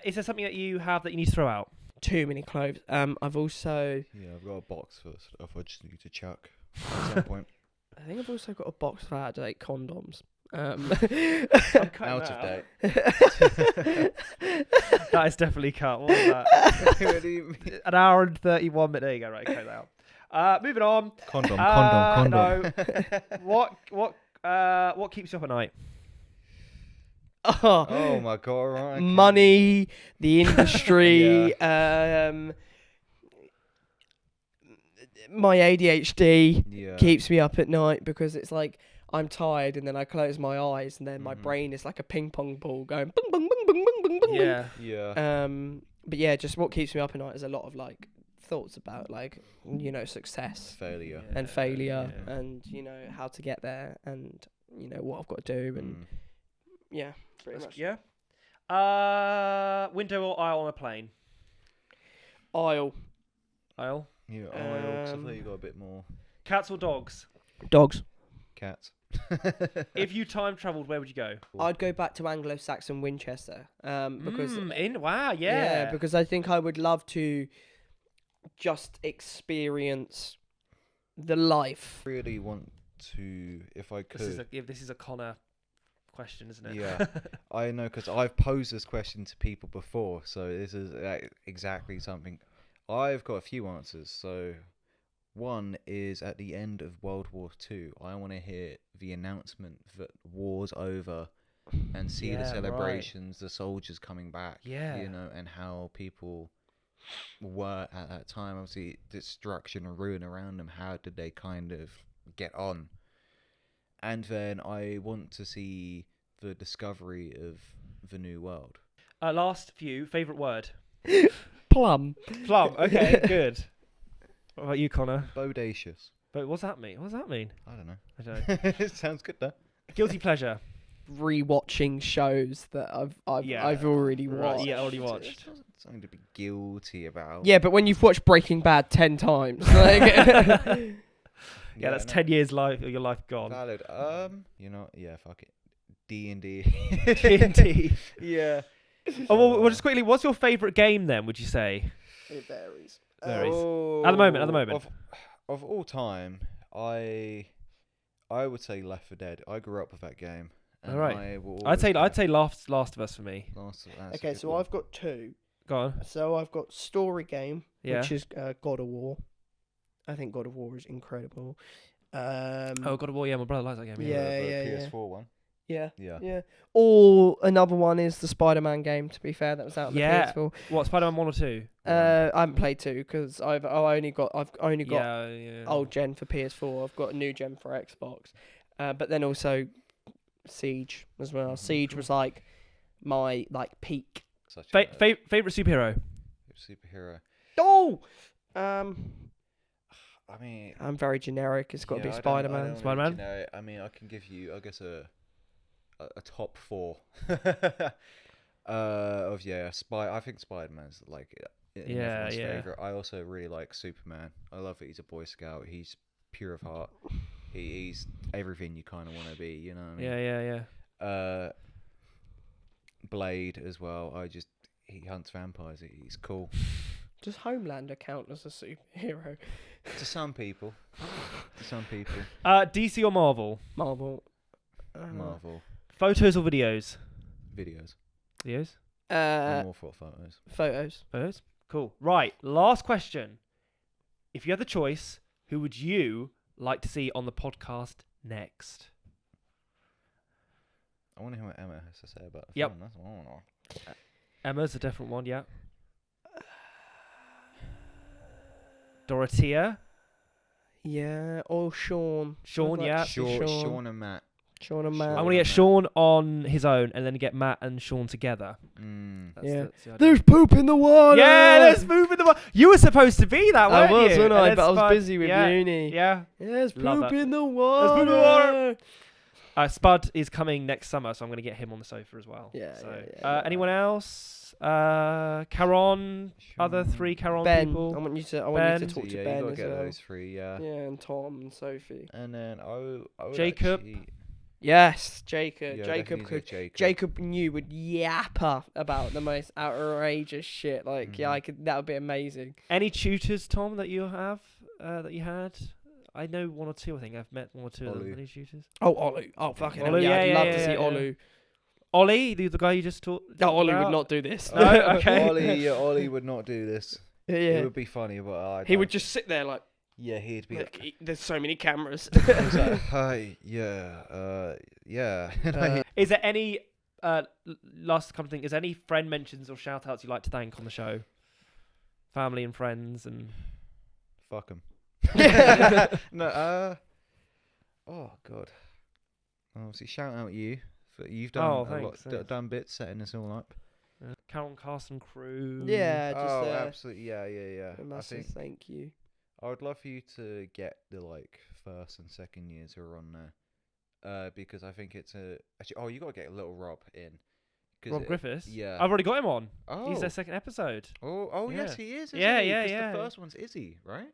Is there something that you have that you need to throw out? Too many clothes. I've also... Yeah, I've got a box for stuff I just need to chuck at some point. I think I've also got a box of out-of-date condoms. Out of date. That is definitely cut. What was that? What do you mean? An hour and 31 minutes. There you go. Right, cut that out. Moving on. Condom. No. What keeps you up at night? Oh my god! Right. Okay. Money, the industry, my ADHD keeps me up at night, because it's like I'm tired and then I close my eyes and then my brain is like a ping pong ball going bung bung bung bung bung bung. Yeah. But yeah, just what keeps me up at night is a lot of like thoughts about like, you know, success, failure, and and you know how to get there, and you know what I've got to do, and yeah, pretty much. Yeah. Window or aisle on a plane? Aisle. Aisle. Yeah, because I thought you got a bit more. Cats or dogs? Dogs. Cats. If you time travelled, where would you go? I'd go back to Anglo-Saxon Winchester, because because I think I would love to just experience the life. I really want to, if I could. This is a Connor question, isn't it? Yeah, I know, because I've posed this question to people before, so this is exactly something. I've got a few answers. So one is at the end of World War II, I want to hear the announcement that war's over and see the celebrations, the soldiers coming back, you know, and how people were at that time. Obviously, destruction and ruin around them. How did they kind of get on? And then I want to see the discovery of the new world. Last few, favourite word? Plum. Plum, okay, good. What about you, Connor? Bodacious. But what's that mean? I don't know. I don't know. It sounds good though. Guilty pleasure? Rewatching shows that I've already watched. Yeah, already watched. It's not something to be guilty about. Yeah, but when you've watched Breaking Bad 10 times, like yeah, that's 10 years of your life gone. Valid. You know, yeah, fuck it. D&D. D&D. Yeah. Oh, well, just quickly, what's your favourite game then, would you say? it varies. varies. At the moment. Of all time, I would say Left 4 Dead. I grew up with that game. And All right. I will I'd always say go Last of Us for me. Last of Us. Okay, so I've got two. Go on. So I've got story game, Yeah. which is God of War. I think God of War is incredible. God of War. Yeah, my brother likes that game. Yeah. The PS4 one. Yeah. Yeah. Yeah. Or another one is the Spider-Man game. To be fair, that was out on the Yeah. PS4. What, Spider-Man 1 or 2? I haven't played two because I've only got Yeah. old gen for PS4. I've got a new gen for Xbox, but then also Siege as well. Mhm. Siege was like my peak. Such a Favorite superhero? superhero. Oh, I mean, I'm very generic. It's got to be I don't Spider-Man. really Spider-Man? know. I mean, I can give you, I guess, a top 4. I think Spider-Man's everyone's favorite. I also really like Superman. I love that he's a Boy Scout. He's pure of heart. He's everything you kind of want to be. You know what I mean? Yeah. Blade as well. He hunts vampires. He's cool. Does Homelander count as a superhero? To some people. DC or Marvel? Marvel. Marvel Photos or videos? videos. Videos? I'm all for photos. Photos. Photos? Cool. Right, last question. If you had the choice, who would you like to see on the podcast next? I want to hear what Emma has to say about the Yep. film. That's what I want to know. Emma's a different one, yeah. Dorothea? Yeah. Or Sean. Sean, I'd like yeah. to see Sean and Matt. Sean and Matt. I'm going to get Sean on his own and then get Matt and Sean together. Mm. Yeah. That's the idea. There's poop in the water. Yeah, let's move in the water. You were supposed to be that, weren't I was, you? wasn't I? And But I then was busy with uni. Yeah. There's Love poop that. in the water. There's poop in the water. Spud is coming next summer, so I'm going to get him on the sofa as well. Yeah, So, yeah. anyone else? Charon, other 3 Charon Ben. people. I want you to Ben. talk to You Ben gotta as get well. those 3, yeah. Yeah, and Tom and Sophie. And then I would Jacob. actually- Yes, Jacob. yeah, Jacob definitely could. Jacob. Jacob and you would yapper about the most outrageous shit. Like, yeah, Mhm. I could. That would be amazing. Any tutors, Tom, that you have, that you had? I know 1 or 2, I think. I've met 1 or 2 of them. Olu. Any tutors? Oh, Olu. Oh, fucking hell. Olu, Yeah, I'd yeah, love yeah, to see yeah, Olu. Ollie, the guy you just talked No, Olu about? would not do this. No? Okay. Ollie would not do this. Yeah. It would be funny, but I He would don't- just sit there like, Yeah, he'd be like, there's so many cameras. he's like, hi, yeah, yeah. Is there any, last kind of thing, is there any friend mentions or shout outs you'd like to thank on the show? Family and friends and... Fuck him. No, oh god. Obviously, shout out you. You've done Oh, a lot, thanks, thanks. done bits setting this all up. Carol Carson crew. Yeah, just Oh, absolutely, yeah. a I massive think thank you. I would love for you to get the first and second years who are on there, because I think it's actually. Oh, you got to get little Rob in. Rob Griffiths. Yeah. I've already got him on. Oh. He's their second episode. Oh, Yeah. yes, he is. Isn't Yeah, he? yeah, 'Cause yeah. The first one's Izzy, right?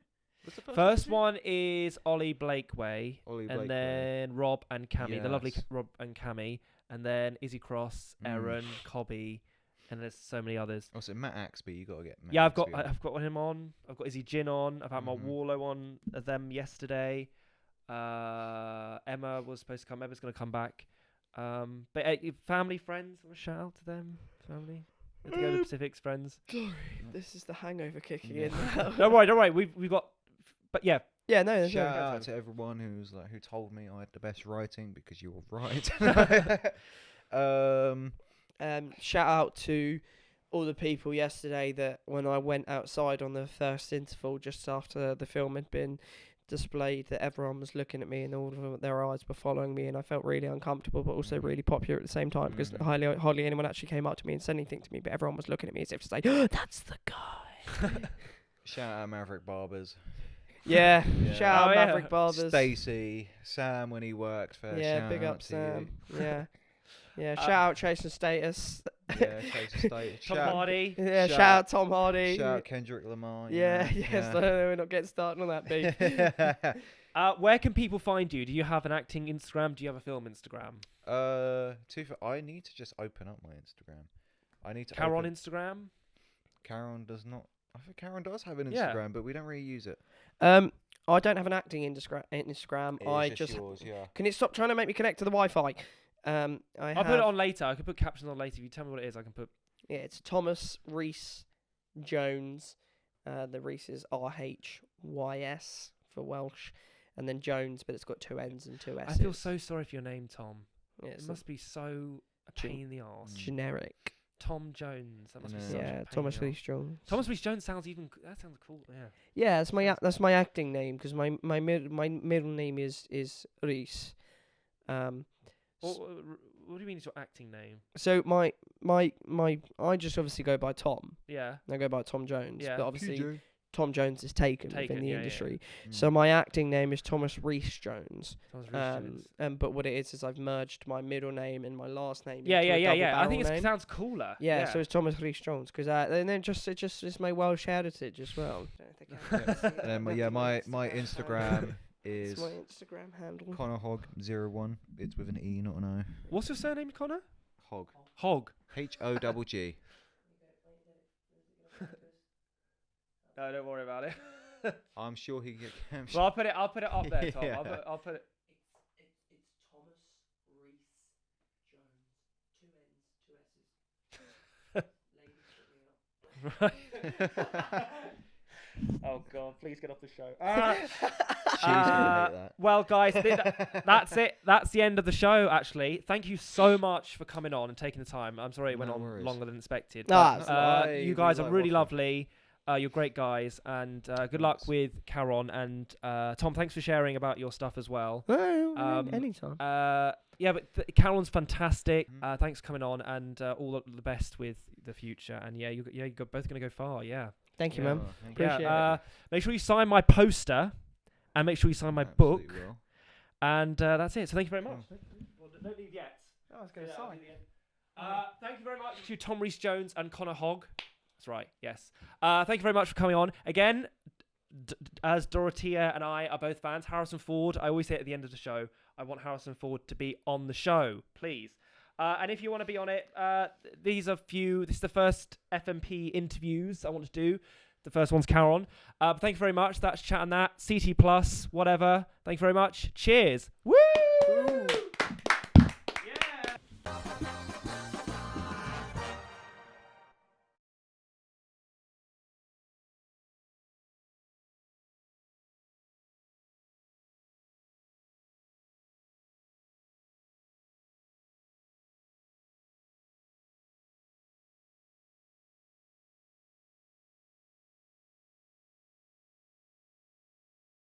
Was the First Izzy? one is Ollie Blakeway, Ollie and Blakeway. then Rob and Cammy, the lovely Yes. Rob and Cammy, and then Izzy Cross, Mm. Aaron, Cobby, and there's so many others. Also, Matt Axby, you got to get Matt Yeah, Axby on. I've got him on. I've got Izzy Gin on. I've had Mhm. my Warlow on them yesterday. Emma was supposed to come. Emma's going to come back. But family, friends, want to shout out to them? Family? To go to the Pacifics, friends. Sorry, this is the hangover kicking Yeah. in now. Don't worry. We've got. But yeah, Yeah, no, Shout no. out to everyone who told me I had the best writing because you were right. Shout out to all the people yesterday that when I went outside on the first interval just after the film had been displayed, that everyone was looking at me and all of them, their eyes were following me, and I felt really uncomfortable but also really popular at the same time because Mhm. hardly anyone actually came up to me and said anything to me, but everyone was looking at me as if to say, oh, that's the guy. Shout out Maverick Barbers. Yeah, Yeah. shout out Oh, yeah. Maverick Barbers. Stacey, Sam when he worked for. Yeah, shout big out up to Sam. you. Yeah. Yeah, shout out Chase and Status. Yeah, Chase Stacey. Tom Hardy. Yeah, Shout shout out Tom Hardy. Shout out Kendrick Lamar. you Yeah, know, yes, no, we're not getting started on that beef. Where can people find you? Do you have an acting Instagram? Do you have a film Instagram? I need to just open up my Instagram. I need to. Charon open- Instagram? Charon does not I think Charon does have an Yeah. Instagram, but we don't really use it. I don't have an acting Instagram. I It's just yours, yeah. can it stop trying to make me connect to the Wi-Fi? I'll put it on later. I can put captions on later. If you tell me what it is, I can put. Yeah, it's Thomas Rhys Jones. The Rhys is RHYS for Welsh, and then Jones, but it's got 2 N's and 2 S's. I feel so sorry for your name, Tom. Yeah, It it's must be so a pain in the arse. generic. Tom Jones. That must be Yeah. such a pain Yeah, in Thomas the Rhys arse. Jones. Thomas Rhys Jones sounds even. That sounds cool. Yeah. Yeah, that's my acting name because my middle name is Rhys. What do you mean it's your acting name? So my I just obviously go by Tom. Yeah. I go by Tom Jones, Yeah. but obviously PJ. Tom Jones is taken Taken, within the yeah, yeah. industry. Mm. So my acting name is Thomas Rhys Jones. Thomas Rhys Jones. But what it is I've merged my middle name and my last name. Yeah, into yeah, a yeah, double yeah. I think barrel it name. sounds cooler. Yeah, so it's Thomas Rhys Jones because and then it's my Welsh heritage as well. And then my Instagram It's is my Instagram handle. Connor Hogg 01. It's with an E, not an O. What's your surname, Connor? Hogg. Hogg. H-O-G-G. No, don't worry about it. I'm sure he can get captured. Well, I'll put it up there, Tom. Yeah. I'll put it. It's Thomas Rhys Jones. 2 N's, 2 S's. Right. Oh God! Please get off the show. She's gonna hate that. Well, guys, that's it. That's the end of the show. Actually, thank you so much for coming on and taking the time. I'm sorry it went No on worries. longer than expected. Nah, but, it's alright. you guys We are like really waffling. lovely. You're great guys, and good luck Thanks. with Charon and Tom. Thanks for sharing about your stuff as well. Anytime. Yeah, but Charon's fantastic. Mhm. Thanks for coming on, and all the best with the future. And yeah, you're both gonna go far. Yeah. Thank you, Yeah, man. thank you. Appreciate Yeah. Make sure you sign my poster, and make sure you sign my book. Absolutely will. And that's it. So thank you very much. Well, don't leave yet. I was going Yeah, to I'll sign. do the end. Thank you very much to Tom Rhys Jones and Connor Hogg. That's right. Yes. Thank you very much for coming on again. As Dorothea and I are both fans, Harrison Ford. I always say at the end of the show, I want Harrison Ford to be on the show, please. And if you want to be on it, this is the first FMP interviews I want to do. The first one's Charon. Thank you very much. That's Chat and That. CT Plus, whatever. Thank you very much. Cheers. Woo!